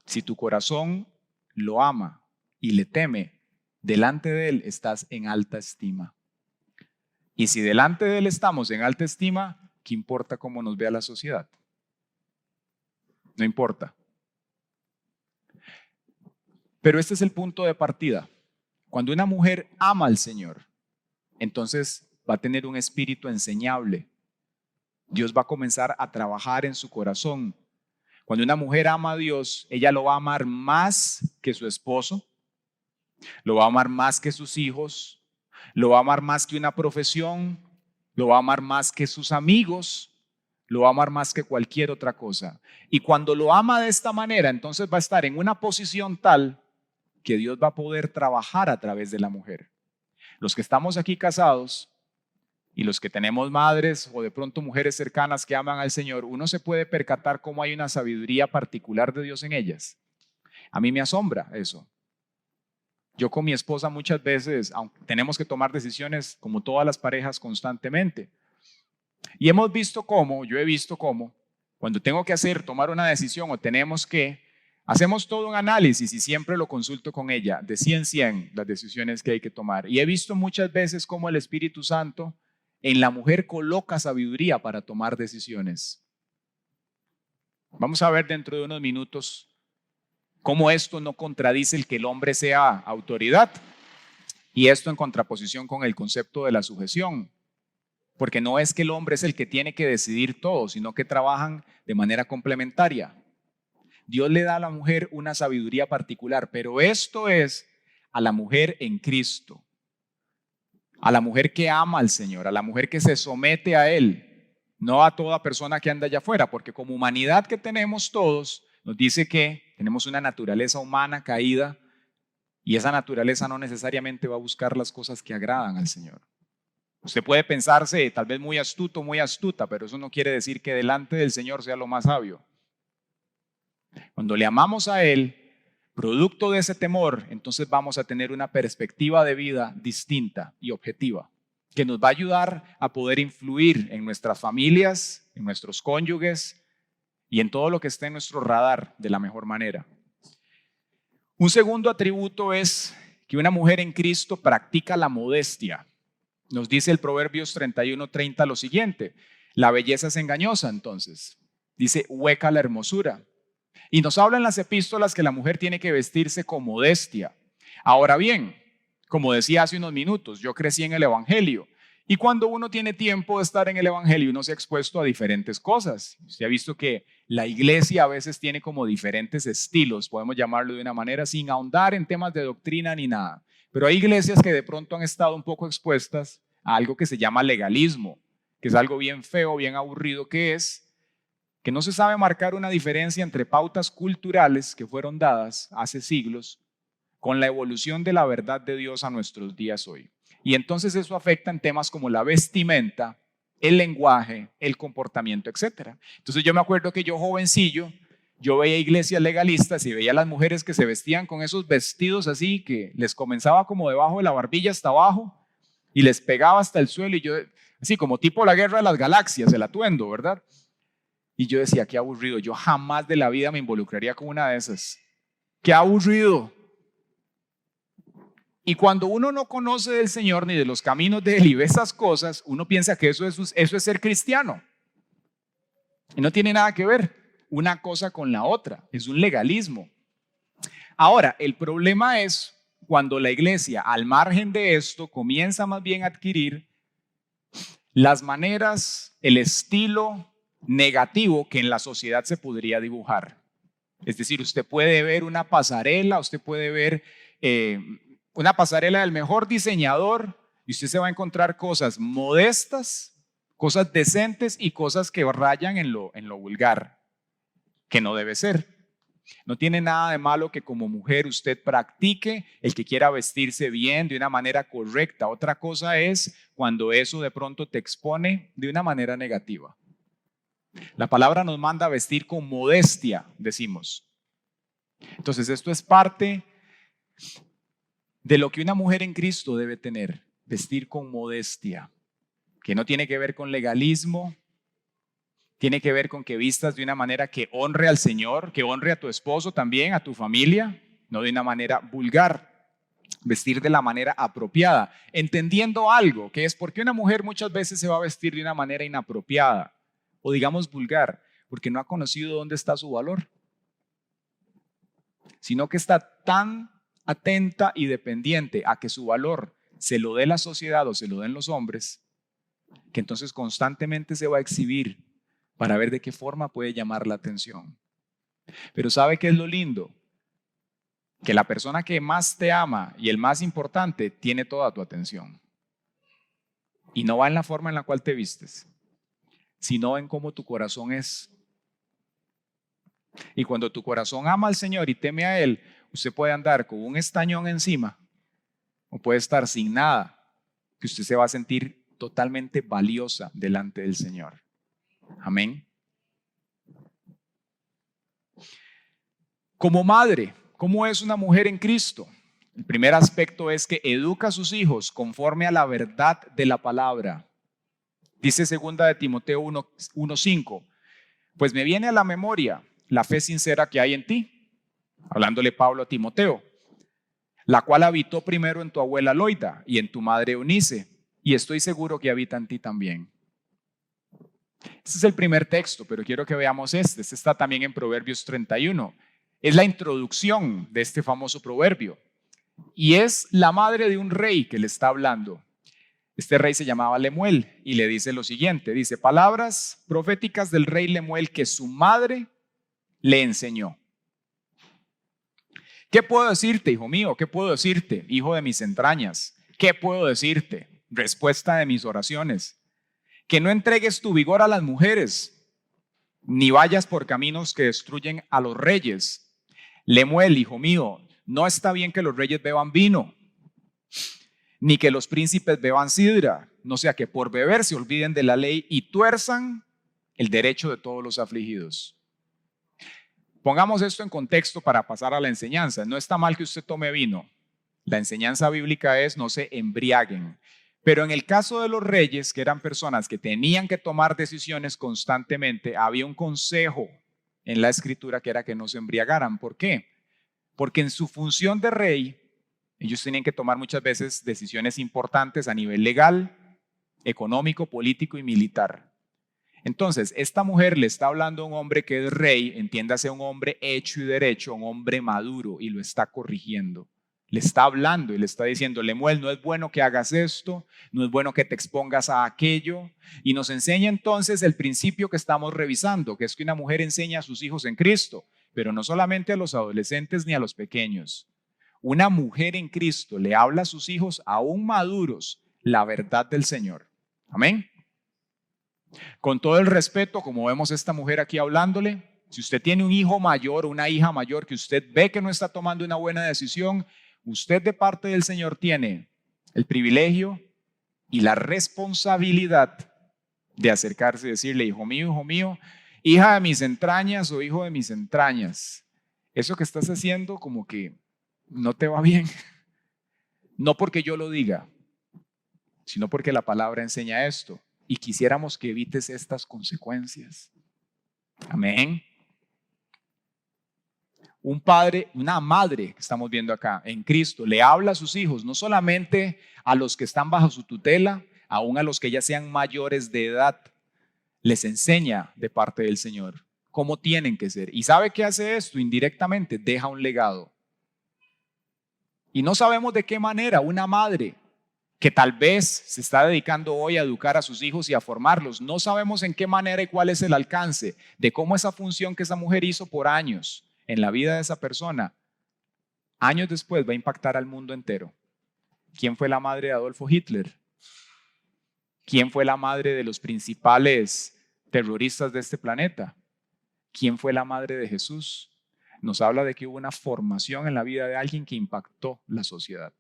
Si tu corazón lo ama y le teme, delante de Él estás en alta estima. Y si delante de Él estamos en alta estima, ¿qué importa cómo nos vea la sociedad? No importa. Pero este es el punto de partida. Cuando una mujer ama al Señor, entonces va a tener un espíritu enseñable. Dios va a comenzar a trabajar en su corazón. Cuando una mujer ama a Dios, ella lo va a amar más que su esposo, lo va a amar más que sus hijos, lo va a amar más que una profesión, lo va a amar más que sus amigos, lo va a amar más que cualquier otra cosa. Y cuando lo ama de esta manera, entonces va a estar en una posición tal que Dios va a poder trabajar a través de la mujer. Los que estamos aquí casados y los que tenemos madres o de pronto mujeres cercanas que aman al Señor, uno se puede percatar cómo hay una sabiduría particular de Dios en ellas. A mí me asombra eso. Yo con mi esposa muchas veces, aunque tenemos que tomar decisiones como todas las parejas constantemente. Y hemos visto cómo, yo he visto cómo, cuando tengo que tomar una decisión o tenemos que, hacemos todo un análisis y siempre lo consulto con ella, de 100 las decisiones que hay que tomar. Y he visto muchas veces cómo el Espíritu Santo en la mujer coloca sabiduría para tomar decisiones. Vamos a ver dentro de unos minutos cómo esto no contradice el que el hombre sea autoridad. Y esto en contraposición con el concepto de la sujeción. Porque no es que el hombre es el que tiene que decidir todo, sino que trabajan de manera complementaria. Dios le da a la mujer una sabiduría particular, pero esto es a la mujer en Cristo, a la mujer que ama al Señor, a la mujer que se somete a Él, no a toda persona que anda allá afuera, porque como humanidad que tenemos todos, nos dice que tenemos una naturaleza humana caída y esa naturaleza no necesariamente va a buscar las cosas que agradan al Señor. Usted puede pensarse tal vez muy astuto, muy astuta, pero eso no quiere decir que delante del Señor sea lo más sabio. Cuando le amamos a Él, producto de ese temor, entonces vamos a tener una perspectiva de vida distinta y objetiva, que nos va a ayudar a poder influir en nuestras familias, en nuestros cónyuges y en todo lo que esté en nuestro radar de la mejor manera. Un segundo atributo es que una mujer en Cristo practica la modestia. Nos dice el Proverbios 31:30 lo siguiente: la belleza es engañosa, entonces. Dice, hueca la hermosura. Y nos habla en las epístolas que la mujer tiene que vestirse con modestia. Ahora bien, como decía hace unos minutos, yo crecí en el Evangelio. Y cuando uno tiene tiempo de estar en el Evangelio, uno se ha expuesto a diferentes cosas. Usted ha visto que la iglesia a veces tiene como diferentes estilos, podemos llamarlo de una manera, sin ahondar en temas de doctrina ni nada. Pero hay iglesias que de pronto han estado un poco expuestas a algo que se llama legalismo, que es algo bien feo, bien aburrido, que no se sabe marcar una diferencia entre pautas culturales que fueron dadas hace siglos con la evolución de la verdad de Dios a nuestros días hoy. Y entonces eso afecta en temas como la vestimenta, el lenguaje, el comportamiento, etc. Entonces yo me acuerdo que yo jovencillo, yo veía iglesias legalistas y veía a las mujeres que se vestían con esos vestidos así, que les comenzaba como debajo de la barbilla hasta abajo y les pegaba hasta el suelo, y yo, así como tipo la guerra de las galaxias, el atuendo, ¿verdad? Y yo decía, qué aburrido, yo jamás de la vida me involucraría con una de esas. Qué aburrido. Y cuando uno no conoce del Señor ni de los caminos de Él y ve esas cosas, uno piensa que eso es ser cristiano. Y no tiene nada que ver una cosa con la otra, es un legalismo. Ahora, el problema es cuando la iglesia, al margen de esto, comienza más bien a adquirir las maneras, el estilo negativo que en la sociedad se podría dibujar. Es decir, usted puede ver una pasarela, usted puede ver una pasarela del mejor diseñador y usted se va a encontrar cosas modestas, cosas decentes y cosas que rayan en lo vulgar, que no debe ser. No tiene nada de malo que como mujer usted practique el que quiera vestirse bien de una manera correcta. Otra cosa es cuando eso de pronto te expone de una manera negativa. La palabra nos manda a vestir con modestia, decimos. Entonces esto es parte de lo que una mujer en Cristo debe tener, vestir con modestia, que no tiene que ver con legalismo, tiene que ver con que vistas de una manera que honre al Señor, que honre a tu esposo también, a tu familia, no de una manera vulgar. Vestir de la manera apropiada, entendiendo algo, que es porque una mujer muchas veces se va a vestir de una manera inapropiada o digamos vulgar, porque no ha conocido dónde está su valor, sino que está tan atenta y dependiente a que su valor se lo dé la sociedad o se lo den los hombres, que entonces constantemente se va a exhibir para ver de qué forma puede llamar la atención. Pero ¿sabe qué es lo lindo? Que la persona que más te ama y el más importante tiene toda tu atención. Y no va en la forma en la cual te vistes, sino en cómo tu corazón es. Y cuando tu corazón ama al Señor y teme a Él, usted puede andar con un estañón encima o puede estar sin nada, que usted se va a sentir totalmente valiosa delante del Señor. Amén. Como madre, ¿cómo es una mujer en Cristo? El primer aspecto es que educa a sus hijos conforme a la verdad de la palabra. Dice 2 de Timoteo 1:5, pues me viene a la memoria la fe sincera que hay en ti, hablándole Pablo a Timoteo, la cual habitó primero en tu abuela Loida y en tu madre Eunice, y estoy seguro que habita en ti también. Este es el primer texto, pero quiero que veamos este está también en Proverbios 31. Es la introducción de este famoso proverbio y es la madre de un rey que le está hablando. Este rey se llamaba Lemuel y le dice lo siguiente, dice, palabras proféticas del rey Lemuel que su madre le enseñó. ¿Qué puedo decirte, hijo mío? ¿Qué puedo decirte, hijo de mis entrañas? ¿Qué puedo decirte? Respuesta de mis oraciones. Que no entregues tu vigor a las mujeres, ni vayas por caminos que destruyen a los reyes. Lemuel, hijo mío, no está bien que los reyes beban vino, ni que los príncipes beban sidra, no sea que por beber se olviden de la ley y tuerzan el derecho de todos los afligidos. Pongamos esto en contexto para pasar a la enseñanza. No está mal que usted tome vino. La enseñanza bíblica es no se embriaguen. Pero en el caso de los reyes, que eran personas que tenían que tomar decisiones constantemente, había un consejo en la escritura que era que no se embriagaran. ¿Por qué? Porque en su función de rey, ellos tenían que tomar muchas veces decisiones importantes a nivel legal, económico, político y militar. Entonces, esta mujer le está hablando a un hombre que es rey, entiéndase un hombre hecho y derecho, un hombre maduro, y lo está corrigiendo. Le está hablando y le está diciendo, Lemuel, no es bueno que hagas esto, no es bueno que te expongas a aquello. Y nos enseña entonces el principio que estamos revisando, que es que una mujer enseña a sus hijos en Cristo, pero no solamente a los adolescentes ni a los pequeños. Una mujer en Cristo le habla a sus hijos aún maduros la verdad del Señor. Amén. Con todo el respeto, como vemos esta mujer aquí hablándole, si usted tiene un hijo mayor o una hija mayor que usted ve que no está tomando una buena decisión, usted de parte del Señor tiene el privilegio y la responsabilidad de acercarse y decirle, hijo mío, hija de mis entrañas o hijo de mis entrañas, eso que estás haciendo como que no te va bien. No porque yo lo diga, sino porque la palabra enseña esto. Y quisiéramos que evites estas consecuencias. Amén. Un padre, una madre que estamos viendo acá en Cristo, le habla a sus hijos, no solamente a los que están bajo su tutela, aún a los que ya sean mayores de edad, les enseña de parte del Señor cómo tienen que ser. ¿Y sabe qué hace esto? Indirectamente deja un legado. Y no sabemos de qué manera una madre que tal vez se está dedicando hoy a educar a sus hijos y a formarlos. No sabemos en qué manera y cuál es el alcance de cómo esa función que esa mujer hizo por años en la vida de esa persona, años después va a impactar al mundo entero. ¿Quién fue la madre de Adolfo Hitler? ¿Quién fue la madre de los principales terroristas de este planeta? ¿Quién fue la madre de Jesús? Nos habla de que hubo una formación en la vida de alguien que impactó la sociedad.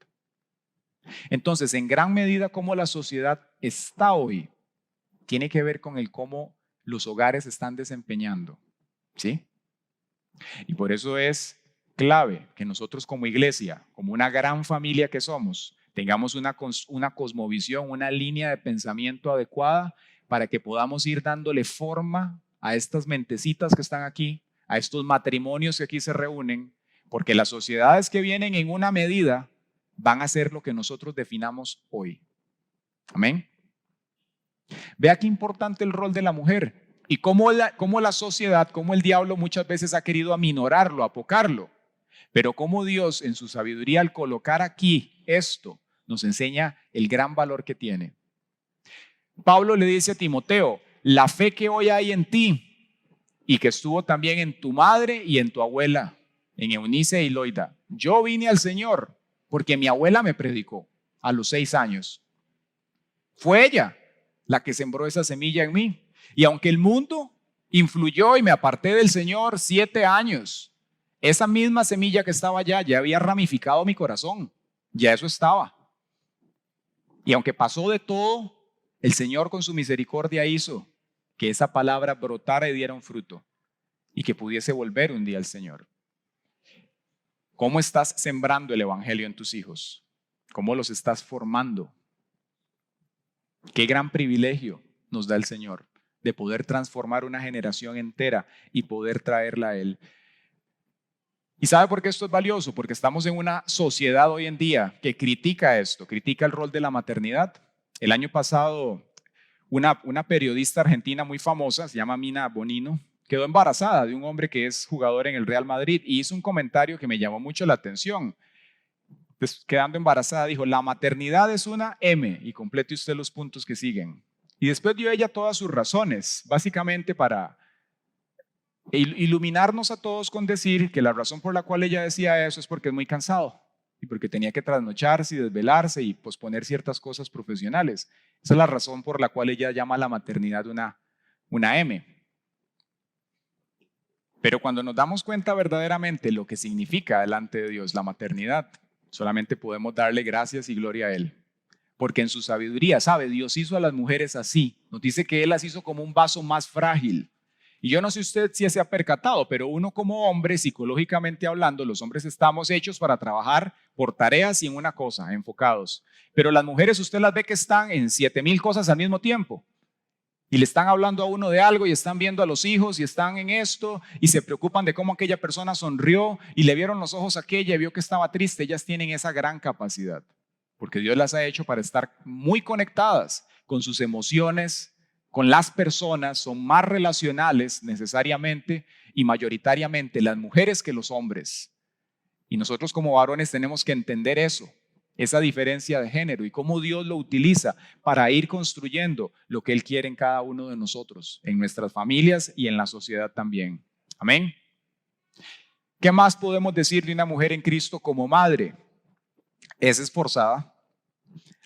Entonces, en gran medida, cómo la sociedad está hoy tiene que ver con el cómo los hogares se están desempeñando, ¿sí? Y por eso es clave que nosotros como iglesia, como una gran familia que somos, tengamos una cosmovisión, una línea de pensamiento adecuada para que podamos ir dándole forma a estas mentecitas que están aquí, a estos matrimonios que aquí se reúnen, porque las sociedades que vienen en una medida van a ser lo que nosotros definamos hoy. Amén. Vea qué importante el rol de la mujer y cómo la sociedad, cómo el diablo muchas veces ha querido aminorarlo, apocarlo. Pero cómo Dios en su sabiduría al colocar aquí esto nos enseña el gran valor que tiene. Pablo le dice a Timoteo, la fe que hoy hay en ti y que estuvo también en tu madre y en tu abuela, en Eunice y Loida. Yo vine al Señor porque mi abuela me predicó a los 6 años. Fue ella la que sembró esa semilla en mí. Y aunque el mundo influyó y me aparté del Señor 7 años, esa misma semilla que estaba allá ya había ramificado mi corazón. Ya eso estaba. Y aunque pasó de todo, el Señor con su misericordia hizo que esa palabra brotara y diera un fruto y que pudiese volver un día al Señor. ¿Cómo estás sembrando el evangelio en tus hijos? ¿Cómo los estás formando? Qué gran privilegio nos da el Señor de poder transformar una generación entera y poder traerla a Él. ¿Y sabe por qué esto es valioso? Porque estamos en una sociedad hoy en día que critica esto, critica el rol de la maternidad. El año pasado, una periodista argentina muy famosa, se llama Mina Bonino, quedó embarazada de un hombre que es jugador en el Real Madrid y hizo un comentario que me llamó mucho la atención. Quedando embarazada, dijo, la maternidad es una M, y complete usted los puntos que siguen. Y después dio ella todas sus razones, básicamente para iluminarnos a todos con decir que la razón por la cual ella decía eso es porque es muy cansado y porque tenía que trasnocharse y desvelarse y posponer ciertas cosas profesionales. Esa es la razón por la cual ella llama a la maternidad una M. Pero cuando nos damos cuenta verdaderamente lo que significa delante de Dios la maternidad, solamente podemos darle gracias y gloria a Él. Porque en su sabiduría, sabe, Dios hizo a las mujeres así. Nos dice que Él las hizo como un vaso más frágil. Y yo no sé usted si se ha percatado, pero uno como hombre, psicológicamente hablando, los hombres estamos hechos para trabajar por tareas y en una cosa, enfocados. Pero las mujeres usted las ve que están en 7,000 cosas al mismo tiempo. Y le están hablando a uno de algo y están viendo a los hijos y están en esto y se preocupan de cómo aquella persona sonrió y le vieron los ojos a aquella y vio que estaba triste. Ellas tienen esa gran capacidad porque Dios las ha hecho para estar muy conectadas con sus emociones, con las personas, son más relacionales necesariamente y mayoritariamente las mujeres que los hombres. Y nosotros como varones tenemos que entender eso. Esa diferencia de género y cómo Dios lo utiliza para ir construyendo lo que Él quiere en cada uno de nosotros, en nuestras familias y en la sociedad también. Amén. ¿Qué más podemos decir de una mujer en Cristo como madre? Es esforzada.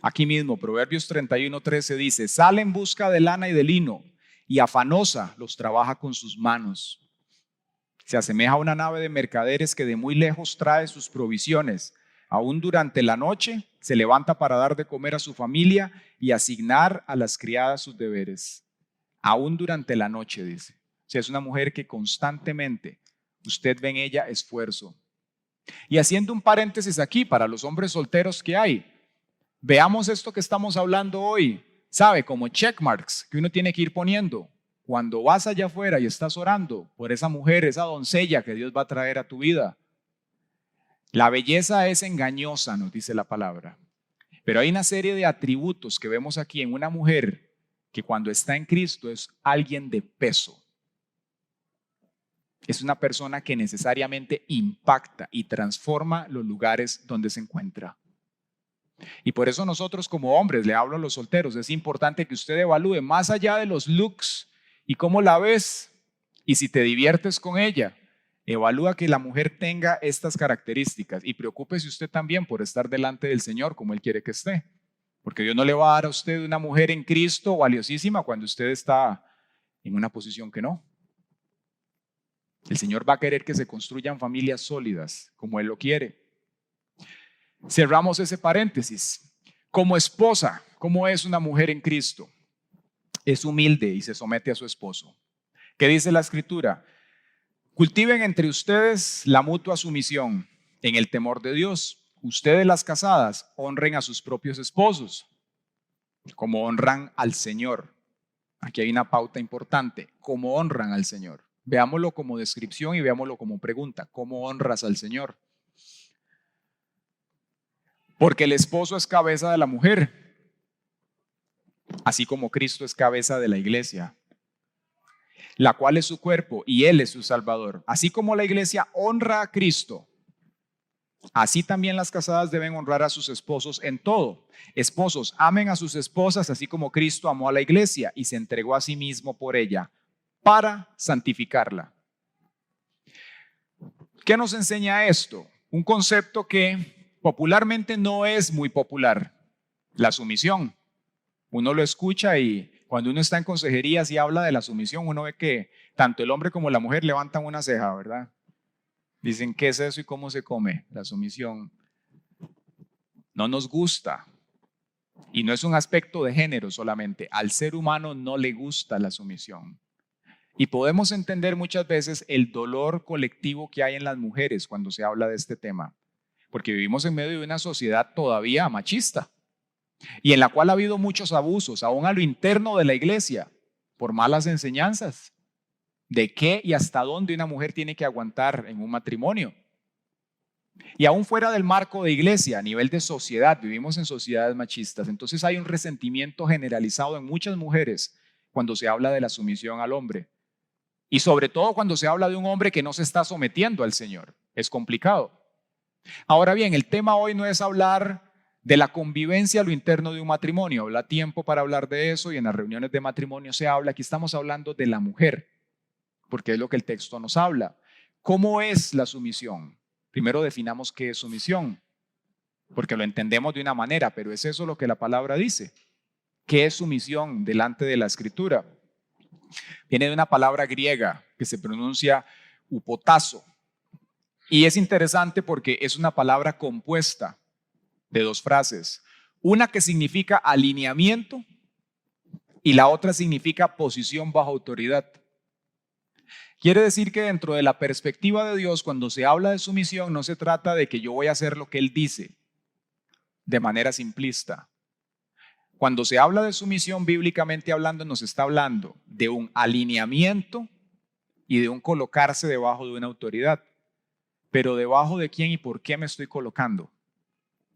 Aquí mismo, Proverbios 31:13 dice, sale en busca de lana y de lino y afanosa los trabaja con sus manos. Se asemeja a una nave de mercaderes que de muy lejos trae sus provisiones. Aún durante la noche se levanta para dar de comer a su familia y asignar a las criadas sus deberes. Aún durante la noche, dice. O sea, es una mujer que constantemente usted ve en ella esfuerzo. Y haciendo un paréntesis aquí para los hombres solteros que hay, veamos esto que estamos hablando hoy. ¿Sabe? Como checkmarks que uno tiene que ir poniendo. Cuando vas allá afuera y estás orando por esa mujer, esa doncella que Dios va a traer a tu vida. La belleza es engañosa, nos dice la palabra. Pero hay una serie de atributos que vemos aquí en una mujer que cuando está en Cristo es alguien de peso. Es una persona que necesariamente impacta y transforma los lugares donde se encuentra. Y por eso nosotros como hombres, le hablo a los solteros, es importante que usted evalúe más allá de los looks y cómo la ves y si te diviertes con ella. Evalúa que la mujer tenga estas características y preocúpese usted también por estar delante del Señor como Él quiere que esté. Porque Dios no le va a dar a usted una mujer en Cristo valiosísima cuando usted está en una posición que no. El Señor va a querer que se construyan familias sólidas como Él lo quiere. Cerramos ese paréntesis. Como esposa, ¿cómo es una mujer en Cristo? Es humilde y se somete a su esposo. ¿Qué dice la Escritura? Cultiven entre ustedes la mutua sumisión en el temor de Dios. Ustedes las casadas honren a sus propios esposos como honran al Señor. Aquí hay una pauta importante, ¿cómo honran al Señor? Veámoslo como descripción y veámoslo como pregunta, ¿cómo honras al Señor? Porque el esposo es cabeza de la mujer, así como Cristo es cabeza de la iglesia, la cual es su cuerpo y Él es su Salvador. Así como la iglesia honra a Cristo, así también las casadas deben honrar a sus esposos en todo. Esposos, amen a sus esposas, así como Cristo amó a la iglesia y se entregó a sí mismo por ella, para santificarla. ¿Qué nos enseña esto? Un concepto que popularmente no es muy popular, la sumisión. Uno lo escucha y cuando uno está en consejerías y habla de la sumisión, uno ve que tanto el hombre como la mujer levantan una ceja, ¿verdad? Dicen, ¿qué es eso y cómo se come la sumisión? No nos gusta. Y no es un aspecto de género solamente. Al ser humano no le gusta la sumisión. Y podemos entender muchas veces el dolor colectivo que hay en las mujeres cuando se habla de este tema. Porque vivimos en medio de una sociedad todavía machista y en la cual ha habido muchos abusos, aún a lo interno de la iglesia, por malas enseñanzas. ¿De qué y hasta dónde una mujer tiene que aguantar en un matrimonio? Y aún fuera del marco de iglesia, a nivel de sociedad, vivimos en sociedades machistas. Entonces hay un resentimiento generalizado en muchas mujeres cuando se habla de la sumisión al hombre. Y sobre todo cuando se habla de un hombre que no se está sometiendo al Señor. Es complicado. Ahora bien, el tema hoy no es hablar de la convivencia a lo interno de un matrimonio. Habla tiempo para hablar de eso y en las reuniones de matrimonio se habla. Aquí estamos hablando de la mujer, porque es lo que el texto nos habla. ¿Cómo es la sumisión? Primero definamos qué es sumisión, porque lo entendemos de una manera, pero es eso lo que la palabra dice. ¿Qué es sumisión delante de la Escritura? Viene de una palabra griega que se pronuncia upotazo. Y es interesante porque es una palabra compuesta de dos frases. Una que significa alineamiento y la otra significa posición bajo autoridad. Quiere decir que dentro de la perspectiva de Dios, cuando se habla de sumisión, no se trata de que yo voy a hacer lo que Él dice de manera simplista. Cuando se habla de sumisión, bíblicamente hablando, nos está hablando de un alineamiento y de un colocarse debajo de una autoridad. Pero ¿debajo de quién y por qué me estoy colocando?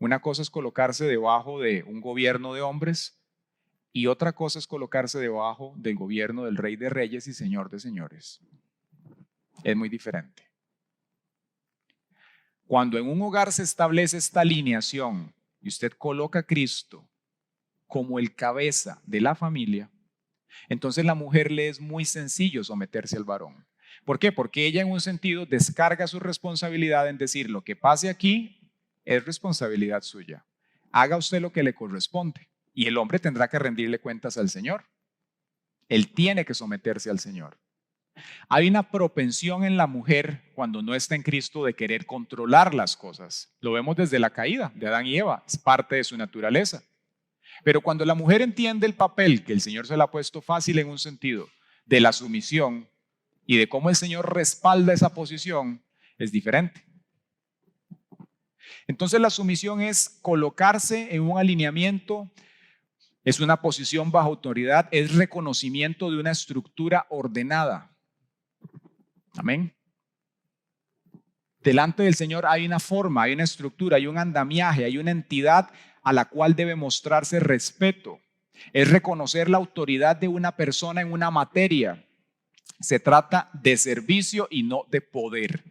Una cosa es colocarse debajo de un gobierno de hombres y otra cosa es colocarse debajo del gobierno del Rey de Reyes y Señor de Señores. Es muy diferente. Cuando en un hogar se establece esta alineación y usted coloca a Cristo como el cabeza de la familia, entonces la mujer le es muy sencillo someterse al varón. ¿Por qué? Porque ella en un sentido descarga su responsabilidad en decir lo que pase aquí es responsabilidad suya. Haga usted lo que le corresponde y el hombre tendrá que rendirle cuentas al Señor. Él tiene que someterse al Señor. Hay una propensión en la mujer cuando no está en Cristo de querer controlar las cosas. Lo vemos desde la caída de Adán y Eva, es parte de su naturaleza. Pero cuando la mujer entiende el papel que el Señor se le ha puesto fácil en un sentido de la sumisión y de cómo el Señor respalda esa posición, es diferente. Entonces la sumisión es colocarse en un alineamiento, es una posición bajo autoridad, es reconocimiento de una estructura ordenada. Amén. Delante del Señor hay una forma, hay una estructura, hay un andamiaje, hay una entidad a la cual debe mostrarse respeto. Es reconocer la autoridad de una persona en una materia. Se trata de servicio y no de poder.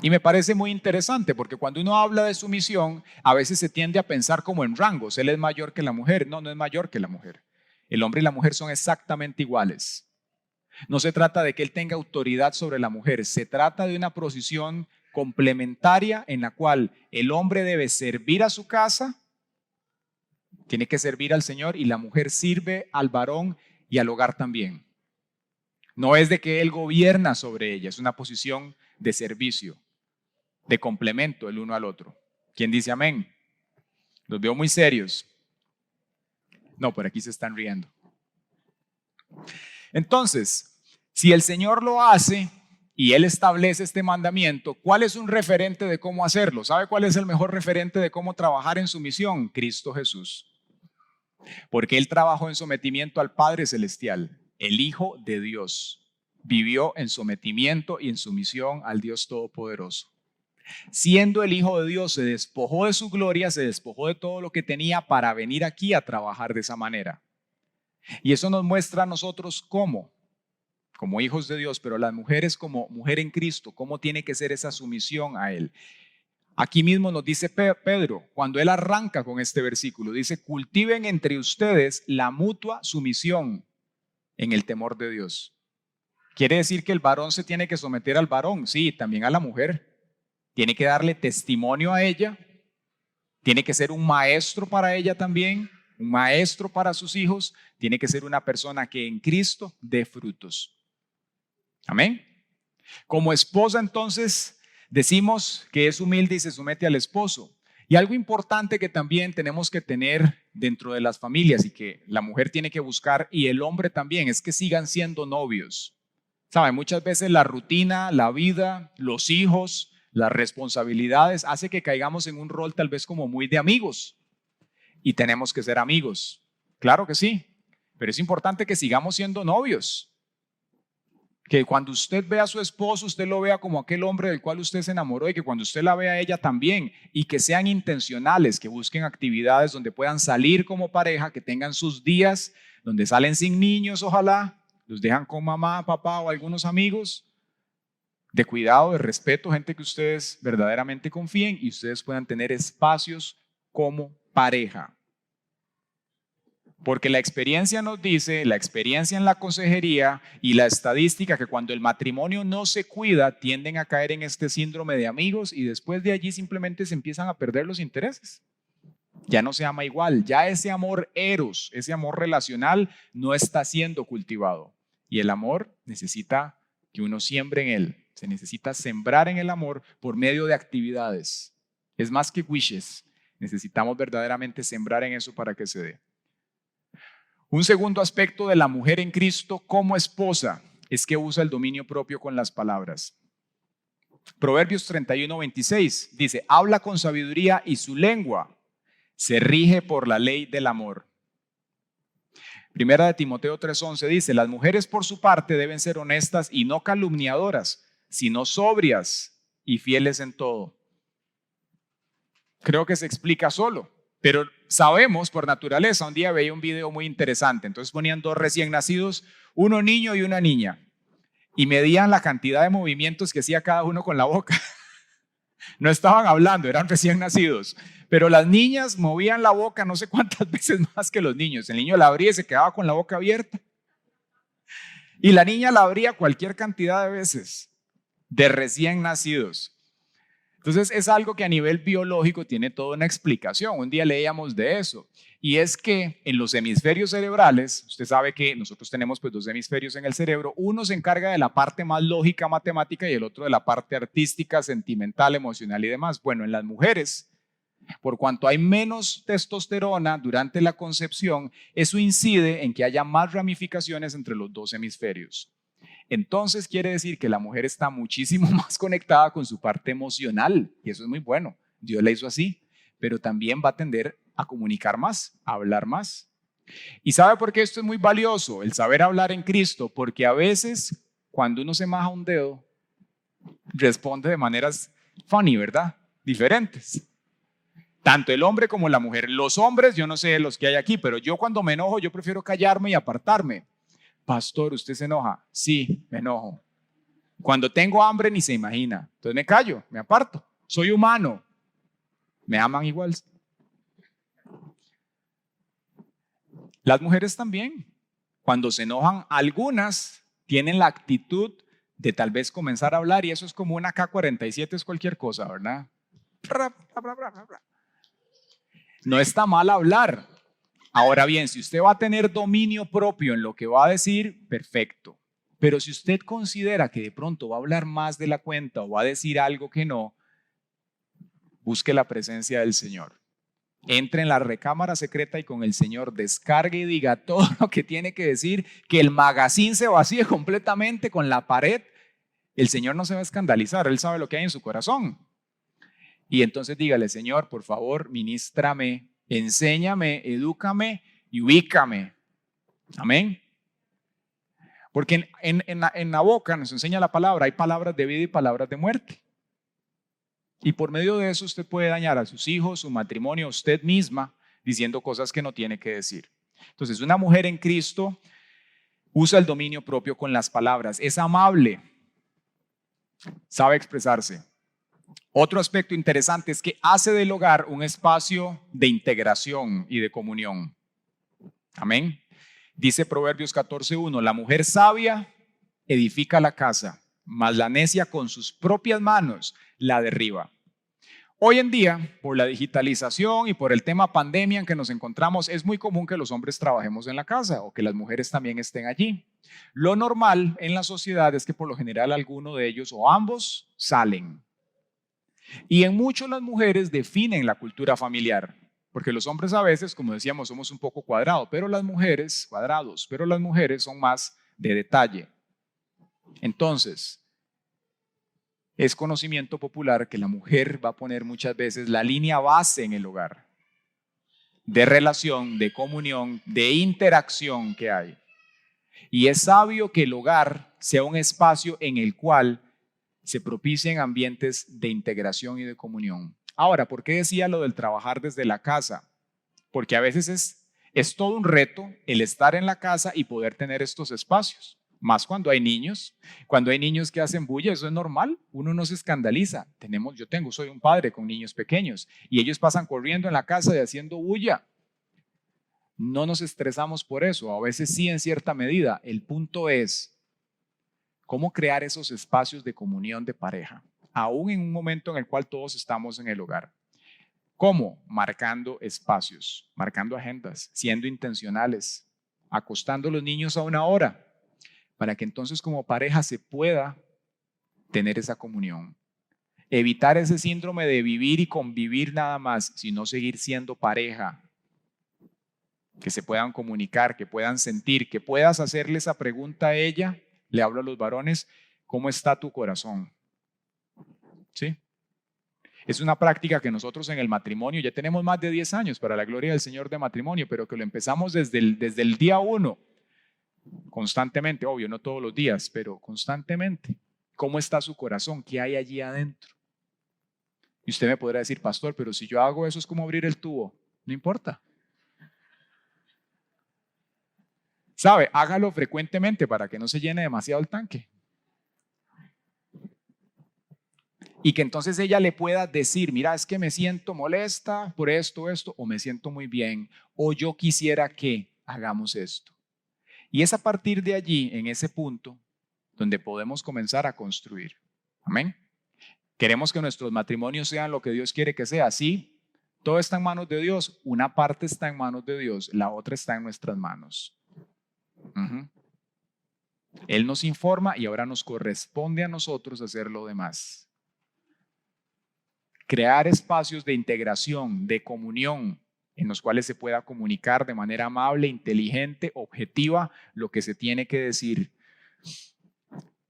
Y me parece muy interesante porque cuando uno habla de sumisión, a veces se tiende a pensar como en rangos. Él es mayor que la mujer. No, no es mayor que la mujer. El hombre y la mujer son exactamente iguales. No se trata de que él tenga autoridad sobre la mujer. Se trata de una posición complementaria en la cual el hombre debe servir a su casa, tiene que servir al Señor, y la mujer sirve al varón y al hogar también. No es de que él gobierna sobre ella, es una posición de servicio, de complemento el uno al otro. ¿Quién dice amén? Los veo muy serios. No, por aquí se están riendo. Entonces, si el Señor lo hace y Él establece este mandamiento, ¿cuál es un referente de cómo hacerlo? ¿Sabe cuál es el mejor referente de cómo trabajar en sumisión? Cristo Jesús. Porque Él trabajó en sometimiento al Padre Celestial, el Hijo de Dios. Vivió en sometimiento y en sumisión al Dios Todopoderoso. Siendo el Hijo de Dios, se despojó de su gloria, se despojó de todo lo que tenía para venir aquí a trabajar de esa manera. Y eso nos muestra a nosotros cómo, como hijos de Dios, pero las mujeres como mujer en Cristo, cómo tiene que ser esa sumisión a Él. Aquí mismo nos dice Pedro, cuando él arranca con este versículo, dice: cultiven entre ustedes la mutua sumisión en el temor de Dios. ¿Quiere decir que el varón se tiene que someter al varón? Sí, también a la mujer. Tiene que darle testimonio a ella, tiene que ser un maestro para ella también, un maestro para sus hijos, tiene que ser una persona que en Cristo dé frutos. Amén. Como esposa, entonces, decimos que es humilde y se somete al esposo. Y algo importante que también tenemos que tener dentro de las familias y que la mujer tiene que buscar y el hombre también es que sigan siendo novios. ¿Saben? Muchas veces la rutina, la vida, los hijos, las responsabilidades hace que caigamos en un rol tal vez como muy de amigos y tenemos que ser amigos. Claro que sí, pero es importante que sigamos siendo novios. Que cuando usted vea a su esposo, usted lo vea como aquel hombre del cual usted se enamoró y que cuando usted la vea a ella también, y que sean intencionales, que busquen actividades donde puedan salir como pareja, que tengan sus días donde salen sin niños, ojalá, los dejan con mamá, papá o algunos amigos, de cuidado, de respeto, gente que ustedes verdaderamente confíen y ustedes puedan tener espacios como pareja. Porque la experiencia nos dice, la experiencia en la consejería y la estadística, que cuando el matrimonio no se cuida, tienden a caer en este síndrome de amigos y después de allí simplemente se empiezan a perder los intereses. Ya no se ama igual, ya ese amor eros, ese amor relacional no está siendo cultivado. Y el amor necesita que uno siembre en él, se necesita sembrar en el amor por medio de actividades. Es más que wishes, necesitamos verdaderamente sembrar en eso para que se dé. Un segundo aspecto de la mujer en Cristo como esposa es que usa el dominio propio con las palabras. Proverbios 31:26 dice: habla con sabiduría y su lengua se rige por la ley del amor. Primera de Timoteo 3:11 dice: las mujeres por su parte deben ser honestas y no calumniadoras, sino sobrias y fieles en todo. Creo que se explica solo. Pero sabemos por naturaleza, un día veía un video muy interesante, entonces ponían dos recién nacidos, uno niño y una niña, y medían la cantidad de movimientos que hacía cada uno con la boca. No estaban hablando, eran recién nacidos, pero las niñas movían la boca no sé cuántas veces más que los niños. El niño la abría y se quedaba con la boca abierta, y la niña la abría cualquier cantidad de veces, de recién nacidos. Entonces es algo que a nivel biológico tiene toda una explicación. Un día leíamos de eso y es que en los hemisferios cerebrales, usted sabe que nosotros tenemos pues dos hemisferios en el cerebro, uno se encarga de la parte más lógica, matemática y el otro de la parte artística, sentimental, emocional y demás. Bueno, en las mujeres, por cuanto hay menos testosterona durante la concepción, eso incide en que haya más ramificaciones entre los dos hemisferios. Entonces quiere decir que la mujer está muchísimo más conectada con su parte emocional y eso es muy bueno. Dios la hizo así, pero también va a tender a comunicar más, a hablar más. ¿Y sabe por qué esto es muy valioso? El saber hablar en Cristo, porque a veces cuando uno se maja un dedo, responde de maneras funny, ¿verdad? Diferentes. Tanto el hombre como la mujer. Los hombres, yo no sé los que hay aquí, pero yo cuando me enojo, yo prefiero callarme y apartarme. Pastor, ¿usted se enoja? Sí, me enojo. Cuando tengo hambre ni se imagina. Entonces me callo, me aparto. Soy humano. Me aman igual. Las mujeres también. Cuando se enojan, algunas tienen la actitud de tal vez comenzar a hablar y eso es como una K-47, es cualquier cosa, ¿verdad? No está mal hablar. Ahora bien, si usted va a tener dominio propio en lo que va a decir, perfecto. Pero si usted considera que de pronto va a hablar más de la cuenta o va a decir algo que no, busque la presencia del Señor. Entre en la recámara secreta y con el Señor descargue y diga todo lo que tiene que decir, que el magazine se vacíe completamente con la pared. El Señor no se va a escandalizar, Él sabe lo que hay en su corazón. Y entonces dígale, Señor, por favor, ministrame, enséñame, edúcame y ubícame. Amén. Porque en la boca nos enseña la palabra, hay palabras de vida y palabras de muerte. Y por medio de eso usted puede dañar a sus hijos, su matrimonio, a usted misma, diciendo cosas que no tiene que decir. Entonces, una mujer en Cristo usa el dominio propio con las palabras, es amable, sabe expresarse. Otro aspecto interesante es que hace del hogar un espacio de integración y de comunión. Amén. Dice Proverbios 14:1, la mujer sabia edifica la casa, mas la necia con sus propias manos la derriba. Hoy en día, por la digitalización y por el tema pandemia en que nos encontramos, es muy común que los hombres trabajemos en la casa o que las mujeres también estén allí. Lo normal en la sociedad es que por lo general alguno de ellos o ambos salen. Y en mucho las mujeres definen la cultura familiar, porque los hombres a veces, como decíamos, somos un poco cuadrados, pero las mujeres son más de detalle. Entonces, es conocimiento popular que la mujer va a poner muchas veces la línea base en el hogar, de relación, de comunión, de interacción que hay. Y es sabio que el hogar sea un espacio en el cual se propicien ambientes de integración y de comunión. Ahora, ¿por qué decía lo del trabajar desde la casa? Porque a veces es todo un reto el estar en la casa y poder tener estos espacios. Más cuando hay niños que hacen bulla, eso es normal, uno no se escandaliza. Soy un padre con niños pequeños y ellos pasan corriendo en la casa y haciendo bulla. No nos estresamos por eso, a veces sí en cierta medida. El punto es cómo crear esos espacios de comunión de pareja, aún en un momento en el cual todos estamos en el hogar. ¿Cómo? Marcando espacios, marcando agendas, siendo intencionales, acostando a los niños a una hora, para que entonces como pareja se pueda tener esa comunión. Evitar ese síndrome de vivir y convivir nada más, sino seguir siendo pareja. Que se puedan comunicar, que puedan sentir, que puedas hacerle esa pregunta a ella, le hablo a los varones, ¿cómo está tu corazón? ¿Sí? Es una práctica que nosotros en el matrimonio, ya tenemos más de 10 años para la gloria del Señor de matrimonio, pero que lo empezamos desde el día 1. Constantemente, obvio, no todos los días, pero constantemente. ¿Cómo está su corazón? ¿Qué hay allí adentro? Y usted me podrá decir, pastor, pero si yo hago eso es como abrir el tubo. No importa. ¿Sabe? Hágalo frecuentemente para que no se llene demasiado el tanque. Y que entonces ella le pueda decir, mira, es que me siento molesta por esto, o me siento muy bien, o yo quisiera que hagamos esto. Y es a partir de allí, en ese punto, donde podemos comenzar a construir. Amén. Queremos que nuestros matrimonios sean lo que Dios quiere que sea. Sí, todo está en manos de Dios. Una parte está en manos de Dios, la otra está en nuestras manos. Él nos informa y ahora nos corresponde a nosotros hacer lo demás. Crear espacios de integración, de comunión, en los cuales se pueda comunicar de manera amable, inteligente, objetiva, lo que se tiene que decir.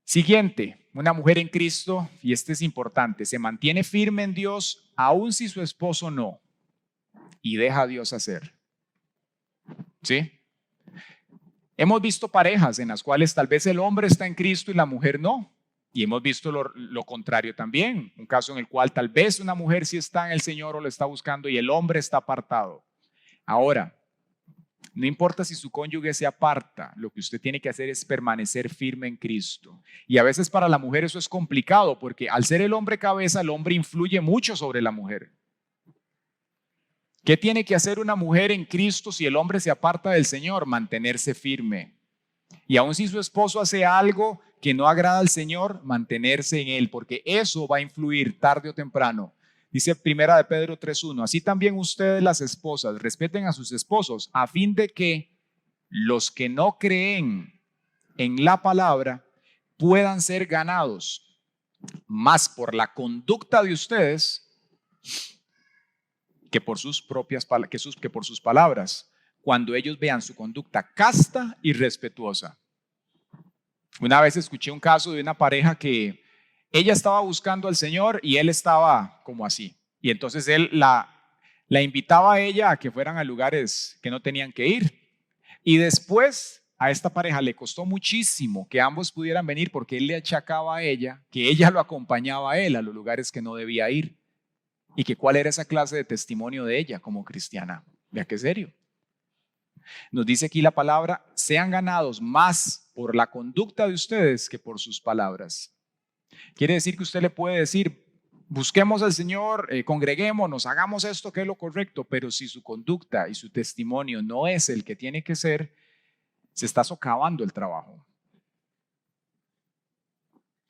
Siguiente, una mujer en Cristo, y este es importante, se mantiene firme en Dios, aun si su esposo no, y deja a Dios hacer. ¿Sí? Hemos visto parejas en las cuales tal vez el hombre está en Cristo y la mujer no. Y hemos visto lo contrario también, un caso en el cual tal vez una mujer sí está en el Señor o lo está buscando y el hombre está apartado. Ahora, No importa si su cónyuge se aparta, lo que usted tiene que hacer es permanecer firme en Cristo. Y a veces para la mujer eso es complicado porque al ser el hombre cabeza, el hombre influye mucho sobre la mujer. ¿Qué tiene que hacer una mujer en Cristo si el hombre se aparta del Señor? Mantenerse firme. Y aun si su esposo hace algo que no agrada al Señor, mantenerse en él, porque eso va a influir tarde o temprano. Dice Primera de Pedro 3:1, así también ustedes las esposas respeten a sus esposos, a fin de que los que no creen en la palabra puedan ser ganados más por la conducta de ustedes que por sus propias que por sus palabras, cuando ellos vean su conducta casta y respetuosa. Una vez escuché un caso de una pareja que ella estaba buscando al Señor y él estaba como así. Y entonces él la invitaba a ella a que fueran a lugares que no tenían que ir. Y después a esta pareja le costó muchísimo que ambos pudieran venir porque él le achacaba a ella que ella lo acompañaba a él a los lugares que no debía ir. Y que cuál era esa clase de testimonio de ella como cristiana. Vea qué serio. Nos dice aquí la palabra, sean ganados más por la conducta de ustedes que por sus palabras. Quiere decir que usted le puede decir, busquemos al Señor, congreguémonos, hagamos esto que es lo correcto, pero si su conducta y su testimonio no es el que tiene que ser, se está socavando el trabajo.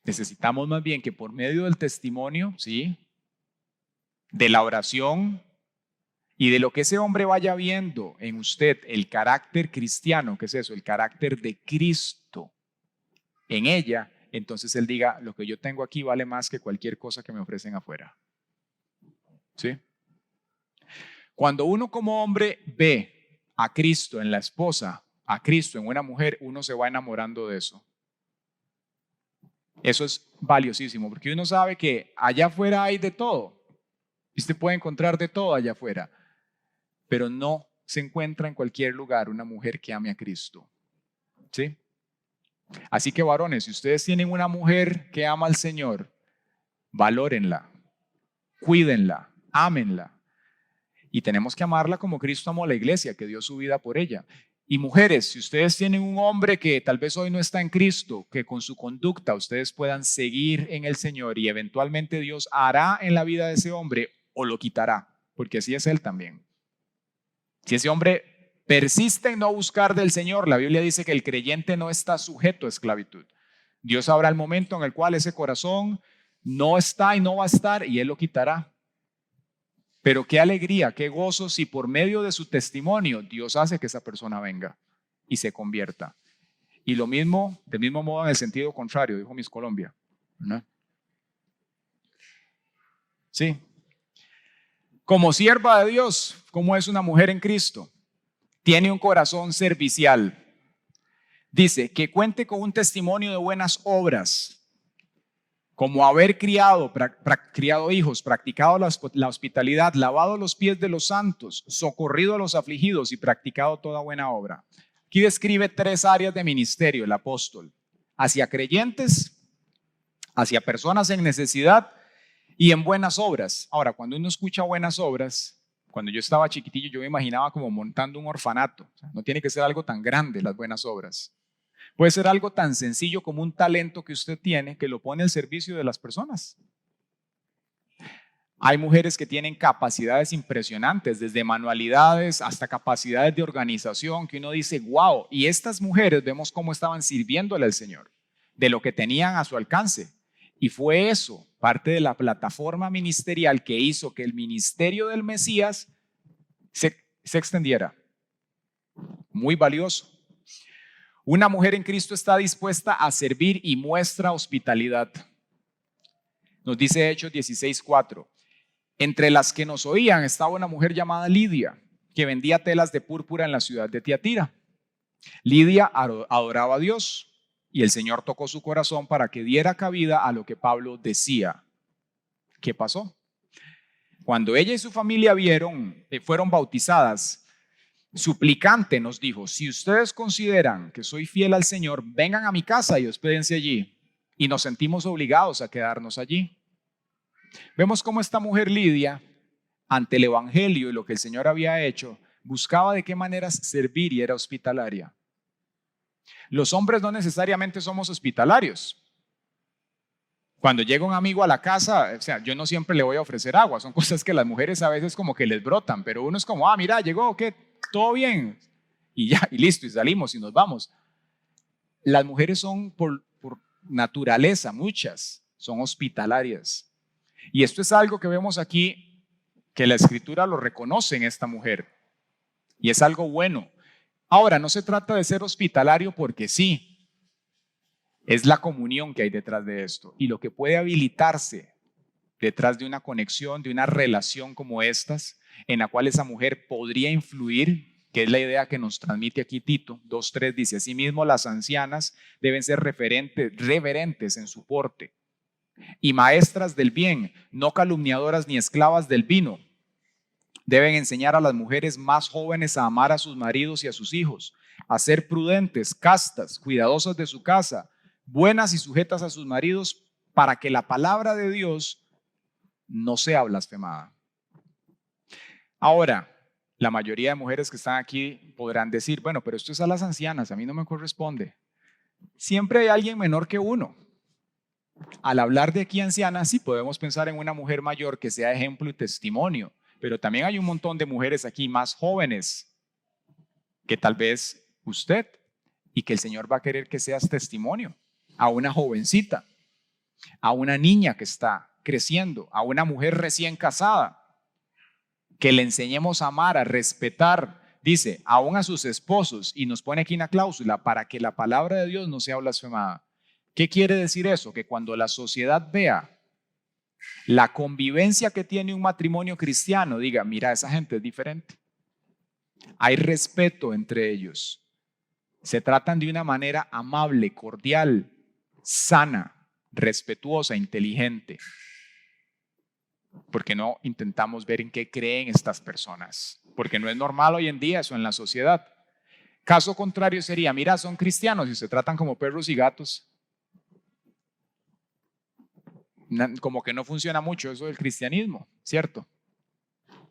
Necesitamos más bien que por medio del testimonio, ¿sí?, de la oración y de lo que ese hombre vaya viendo en usted, el carácter cristiano, ¿qué es eso? El carácter de Cristo en ella, entonces él diga, lo que yo tengo aquí vale más que cualquier cosa que me ofrecen afuera. ¿Sí? Cuando uno como hombre ve a Cristo en la esposa, a Cristo en una mujer, uno se va enamorando de eso. Eso es valiosísimo, porque uno sabe que allá afuera hay de todo. Y usted puede encontrar de todo allá afuera, pero no se encuentra en cualquier lugar una mujer que ame a Cristo. ¿Sí? Así que varones, si ustedes tienen una mujer que ama al Señor, valórenla, cuídenla, ámenla. Y tenemos que amarla como Cristo amó a la iglesia, que dio su vida por ella. Y mujeres, si ustedes tienen un hombre que tal vez hoy no está en Cristo, que con su conducta ustedes puedan seguir en el Señor y eventualmente Dios hará en la vida de ese hombre o lo quitará, porque así es él también. Si ese hombre persiste en no buscar del Señor, la Biblia dice que el creyente no está sujeto a esclavitud. Dios sabrá el momento en el cual ese corazón no está y no va a estar y él lo quitará. Pero qué alegría, qué gozo si por medio de su testimonio Dios hace que esa persona venga y se convierta. Y lo mismo, del mismo modo en el sentido contrario, dijo Miss Colombia, ¿no? Sí. Como sierva de Dios, ¿cómo es una mujer en Cristo? Tiene un corazón servicial. Dice que cuente con un testimonio de buenas obras, como haber criado hijos, practicado la hospitalidad, lavado los pies de los santos, socorrido a los afligidos y practicado toda buena obra. Aquí describe 3 áreas de ministerio el apóstol: hacia creyentes, hacia personas en necesidad y en buenas obras. Ahora, cuando uno escucha buenas obras, cuando yo estaba chiquitillo yo me imaginaba como montando un orfanato. O sea, no tiene que ser algo tan grande las buenas obras. Puede ser algo tan sencillo como un talento que usted tiene que lo pone al servicio de las personas. Hay mujeres que tienen capacidades impresionantes, desde manualidades hasta capacidades de organización, que uno dice, wow, y estas mujeres vemos cómo estaban sirviéndole al Señor, de lo que tenían a su alcance. Y fue eso, parte de la plataforma ministerial que hizo que el ministerio del Mesías se extendiera. Muy valioso. Una mujer en Cristo está dispuesta a servir y muestra hospitalidad. Nos dice Hechos 16:4. Entre las que nos oían estaba una mujer llamada Lidia, que vendía telas de púrpura en la ciudad de Tiatira. Lidia adoraba a Dios y el Señor tocó su corazón para que diera cabida a lo que Pablo decía. ¿Qué pasó? Cuando ella y su familia fueron bautizadas, suplicante nos dijo, si ustedes consideran que soy fiel al Señor, vengan a mi casa y hospédense allí. Y nos sentimos obligados a quedarnos allí. Vemos cómo esta mujer Lidia, ante el evangelio y lo que el Señor había hecho, buscaba de qué maneras servir y era hospitalaria. Los hombres no necesariamente somos hospitalarios. Cuando llega un amigo a la casa, o sea, yo no siempre le voy a ofrecer agua, son cosas que las mujeres a veces como que les brotan, pero uno es como, mira, llegó, ¿qué? ¿Todo bien? Y ya, y listo, y salimos y nos vamos. Las mujeres son por naturaleza, muchas, son hospitalarias. Y esto es algo que vemos aquí, que la Escritura lo reconoce en esta mujer, y es algo bueno. Ahora, no se trata de ser hospitalario porque sí. Es la comunión que hay detrás de esto y lo que puede habilitarse detrás de una conexión, de una relación como estas, en la cual esa mujer podría influir, que es la idea que nos transmite aquí Tito 2:3, dice: asimismo las ancianas deben ser reverentes en su porte y maestras del bien, no calumniadoras ni esclavas del vino. Deben enseñar a las mujeres más jóvenes a amar a sus maridos y a sus hijos, a ser prudentes, castas, cuidadosas de su casa, buenas y sujetas a sus maridos, para que la palabra de Dios no sea blasfemada. Ahora, la mayoría de mujeres que están aquí podrán decir, bueno, pero esto es a las ancianas, a mí no me corresponde. Siempre hay alguien menor que uno. Al hablar de aquí ancianas, sí podemos pensar en una mujer mayor que sea ejemplo y testimonio, pero también hay un montón de mujeres aquí más jóvenes que tal vez usted, y que el Señor va a querer que seas testimonio a una jovencita, a una niña que está creciendo, a una mujer recién casada, que le enseñemos a amar, a respetar, dice, aún a sus esposos, y nos pone aquí una cláusula para que la palabra de Dios no sea blasfemada. ¿Qué quiere decir eso? Que cuando la sociedad vea la convivencia que tiene un matrimonio cristiano, diga, mira, esa gente es diferente. Hay respeto entre ellos. Se tratan de una manera amable, cordial, sana, respetuosa, inteligente. Porque no intentamos ver en qué creen estas personas. Porque no es normal hoy en día eso en la sociedad. Caso contrario sería, mira, son cristianos y se tratan como perros y gatos. Como que no funciona mucho eso del cristianismo, ¿cierto?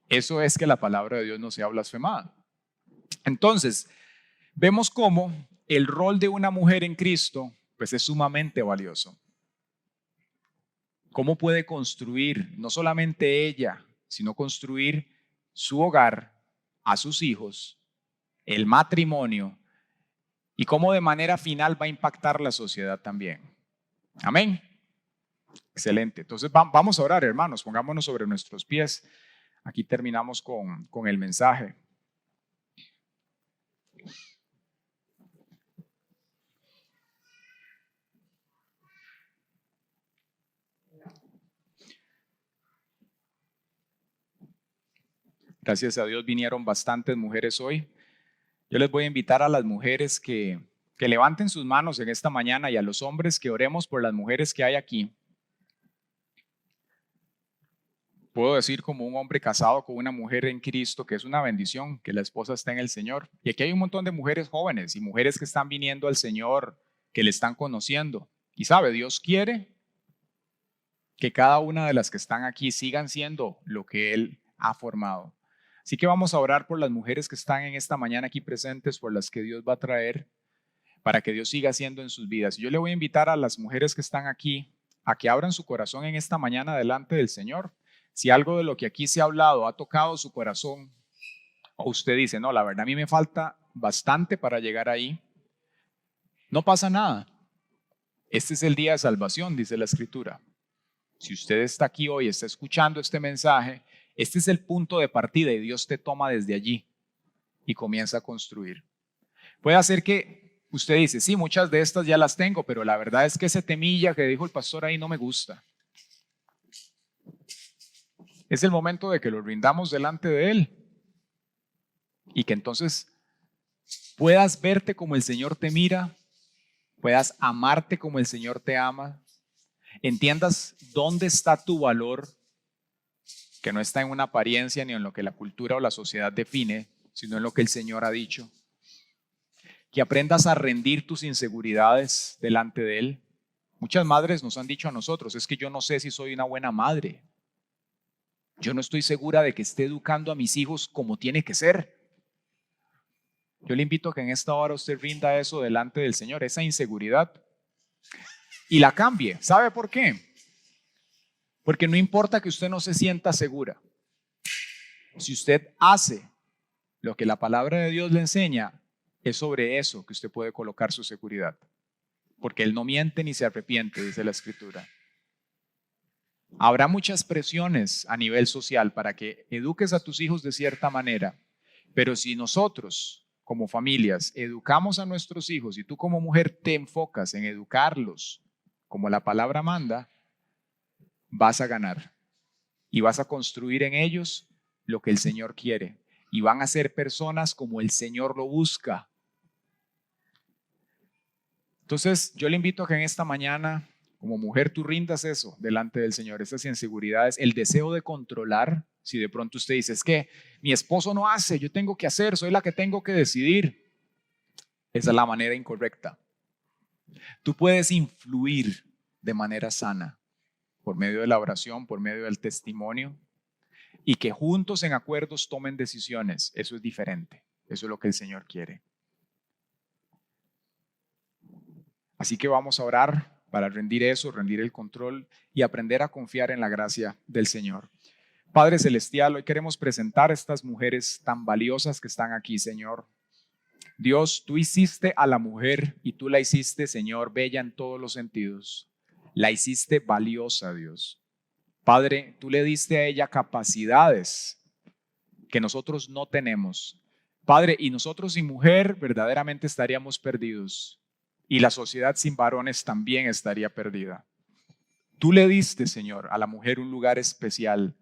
Eso es que la palabra de Dios no sea blasfemada. Entonces, vemos cómo el rol de una mujer en Cristo pues es sumamente valioso. Cómo puede construir no solamente ella, sino construir su hogar, a sus hijos, el matrimonio, y cómo de manera final va a impactar la sociedad también. Amén. Excelente. Entonces vamos a orar, hermanos, pongámonos sobre nuestros pies. Aquí terminamos con el mensaje. Gracias a Dios vinieron bastantes mujeres hoy. Yo les voy a invitar a las mujeres que levanten sus manos en esta mañana, y a los hombres que oremos por las mujeres que hay aquí. Puedo decir como un hombre casado con una mujer en Cristo que es una bendición que la esposa esté en el Señor. Y aquí hay un montón de mujeres jóvenes y mujeres que están viniendo al Señor, que le están conociendo. Y sabe, Dios quiere que cada una de las que están aquí sigan siendo lo que Él ha formado. Así que vamos a orar por las mujeres que están en esta mañana aquí presentes, por las que Dios va a traer, para que Dios siga haciendo en sus vidas. Yo le voy a invitar a las mujeres que están aquí a que abran su corazón en esta mañana delante del Señor. Si algo de lo que aquí se ha hablado ha tocado su corazón, o usted dice, no, la verdad a mí me falta bastante para llegar ahí, no pasa nada. Este es el día de salvación, dice la Escritura. Si usted está aquí hoy, está escuchando este mensaje, este es el punto de partida y Dios te toma desde allí y comienza a construir. Puede hacer que usted dice, sí, muchas de estas ya las tengo, pero la verdad es que ese temilla que dijo el pastor ahí no me gusta. Es el momento de que lo rindamos delante de Él y que entonces puedas verte como el Señor te mira, puedas amarte como el Señor te ama, entiendas dónde está tu valor, que no está en una apariencia ni en lo que la cultura o la sociedad define, sino en lo que el Señor ha dicho. Que aprendas a rendir tus inseguridades delante de Él. Muchas madres nos han dicho a nosotros, es que yo no sé si soy una buena madre. Yo no estoy segura de que esté educando a mis hijos como tiene que ser. Yo le invito a que en esta hora usted rinda eso delante del Señor, esa inseguridad, y la cambie. ¿Sabe por qué? Porque no importa que usted no se sienta segura. Si usted hace lo que la palabra de Dios le enseña, es sobre eso que usted puede colocar su seguridad. Porque Él no miente ni se arrepiente, dice la Escritura. Habrá muchas presiones a nivel social para que eduques a tus hijos de cierta manera, pero si nosotros, como familias, educamos a nuestros hijos y tú como mujer te enfocas en educarlos como la palabra manda, vas a ganar y vas a construir en ellos lo que el Señor quiere y van a ser personas como el Señor lo busca. Entonces, yo le invito a que en esta mañana, como mujer, tú rindas eso delante del Señor, esas inseguridades, el deseo de controlar. Si de pronto usted dice, es que mi esposo no hace, yo tengo que hacer, soy la que tengo que decidir. Esa es la manera incorrecta. Tú puedes influir de manera sana por medio de la oración, por medio del testimonio, y que juntos en acuerdos tomen decisiones. Eso es diferente. Eso es lo que el Señor quiere. Así que vamos a orar para rendir eso, rendir el control y aprender a confiar en la gracia del Señor. Padre Celestial, hoy queremos presentar a estas mujeres tan valiosas que están aquí, Señor. Dios, tú hiciste a la mujer y tú la hiciste, Señor, bella en todos los sentidos. La hiciste valiosa, Dios. Padre, tú le diste a ella capacidades que nosotros no tenemos. Padre, y nosotros sin mujer verdaderamente estaríamos perdidos. Y la sociedad sin varones también estaría perdida. Tú le diste, Señor, a la mujer un lugar especial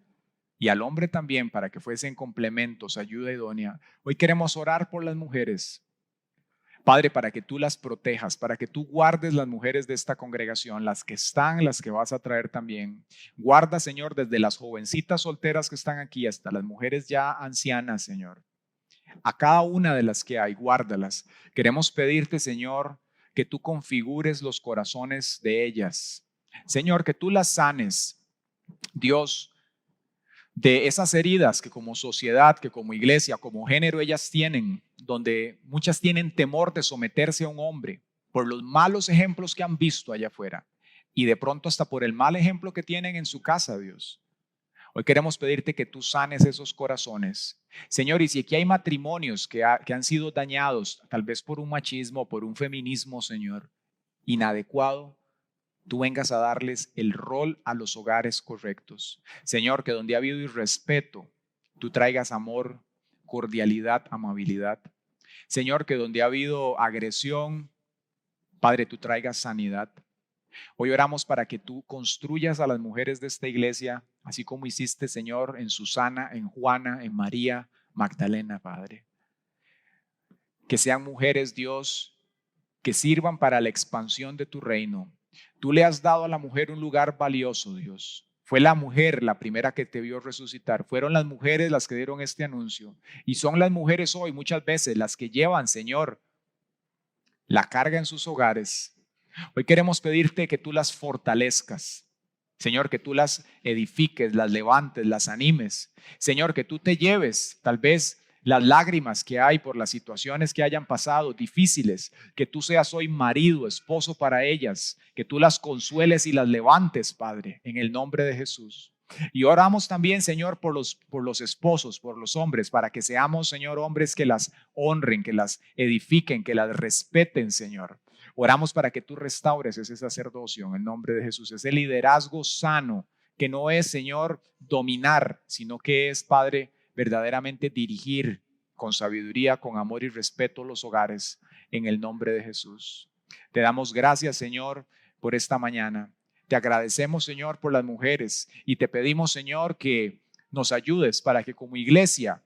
y al hombre también para que fuesen complementos, ayuda idónea. Hoy queremos orar por las mujeres. Padre, para que tú las protejas, para que tú guardes las mujeres de esta congregación, las que están, las que vas a traer también. Guarda, Señor, desde las jovencitas solteras que están aquí hasta las mujeres ya ancianas, Señor. A cada una de las que hay, guárdalas. Queremos pedirte, Señor, que tú configures los corazones de ellas. Señor, que tú las sanes, Dios, de esas heridas que como sociedad, que como iglesia, como género ellas tienen, donde muchas tienen temor de someterse a un hombre por los malos ejemplos que han visto allá afuera y de pronto hasta por el mal ejemplo que tienen en su casa, Dios. Hoy queremos pedirte que tú sanes esos corazones. Señor, y si aquí hay matrimonios que han sido dañados, tal vez por un machismo, por un feminismo, Señor, inadecuado, tú vengas a darles el rol a los hogares correctos. Señor, que donde ha habido irrespeto, tú traigas amor, cordialidad, amabilidad. Señor, que donde ha habido agresión, Padre, tú traigas sanidad. Hoy oramos para que tú construyas a las mujeres de esta iglesia, así como hiciste, Señor, en Susana, en Juana, en María, Magdalena, Padre. Que sean mujeres, Dios, que sirvan para la expansión de tu reino. Tú le has dado a la mujer un lugar valioso, Dios. Fue la mujer la primera que te vio resucitar. Fueron las mujeres las que dieron este anuncio. Y son las mujeres hoy muchas veces las que llevan, Señor, la carga en sus hogares. Hoy queremos pedirte que tú las fortalezcas. Señor, que tú las edifiques, las levantes, las animes. Señor, que tú te lleves tal vez las lágrimas que hay por las situaciones que hayan pasado difíciles, que tú seas hoy marido, esposo para ellas, que tú las consueles y las levantes, Padre, en el nombre de Jesús. Y oramos también, Señor, por los esposos, por los hombres, para que seamos, Señor, hombres que las honren, que las edifiquen, que las respeten, Señor. Oramos para que tú restaures ese sacerdocio en el nombre de Jesús, ese liderazgo sano, que no es, Señor, dominar, sino que es, Padre, verdaderamente dirigir con sabiduría, con amor y respeto los hogares en el nombre de Jesús. Te damos gracias, Señor, por esta mañana. Te agradecemos, Señor, por las mujeres y te pedimos, Señor, que nos ayudes para que como iglesia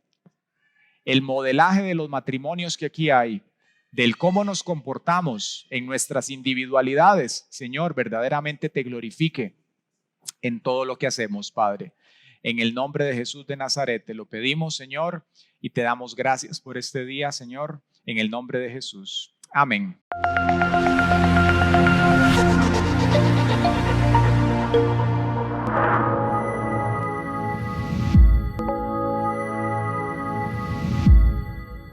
el modelaje de los matrimonios que aquí hay, del cómo nos comportamos en nuestras individualidades, Señor, verdaderamente te glorifique en todo lo que hacemos, Padre. En el nombre de Jesús de Nazaret te lo pedimos, Señor, y te damos gracias por este día, Señor, en el nombre de Jesús. Amén.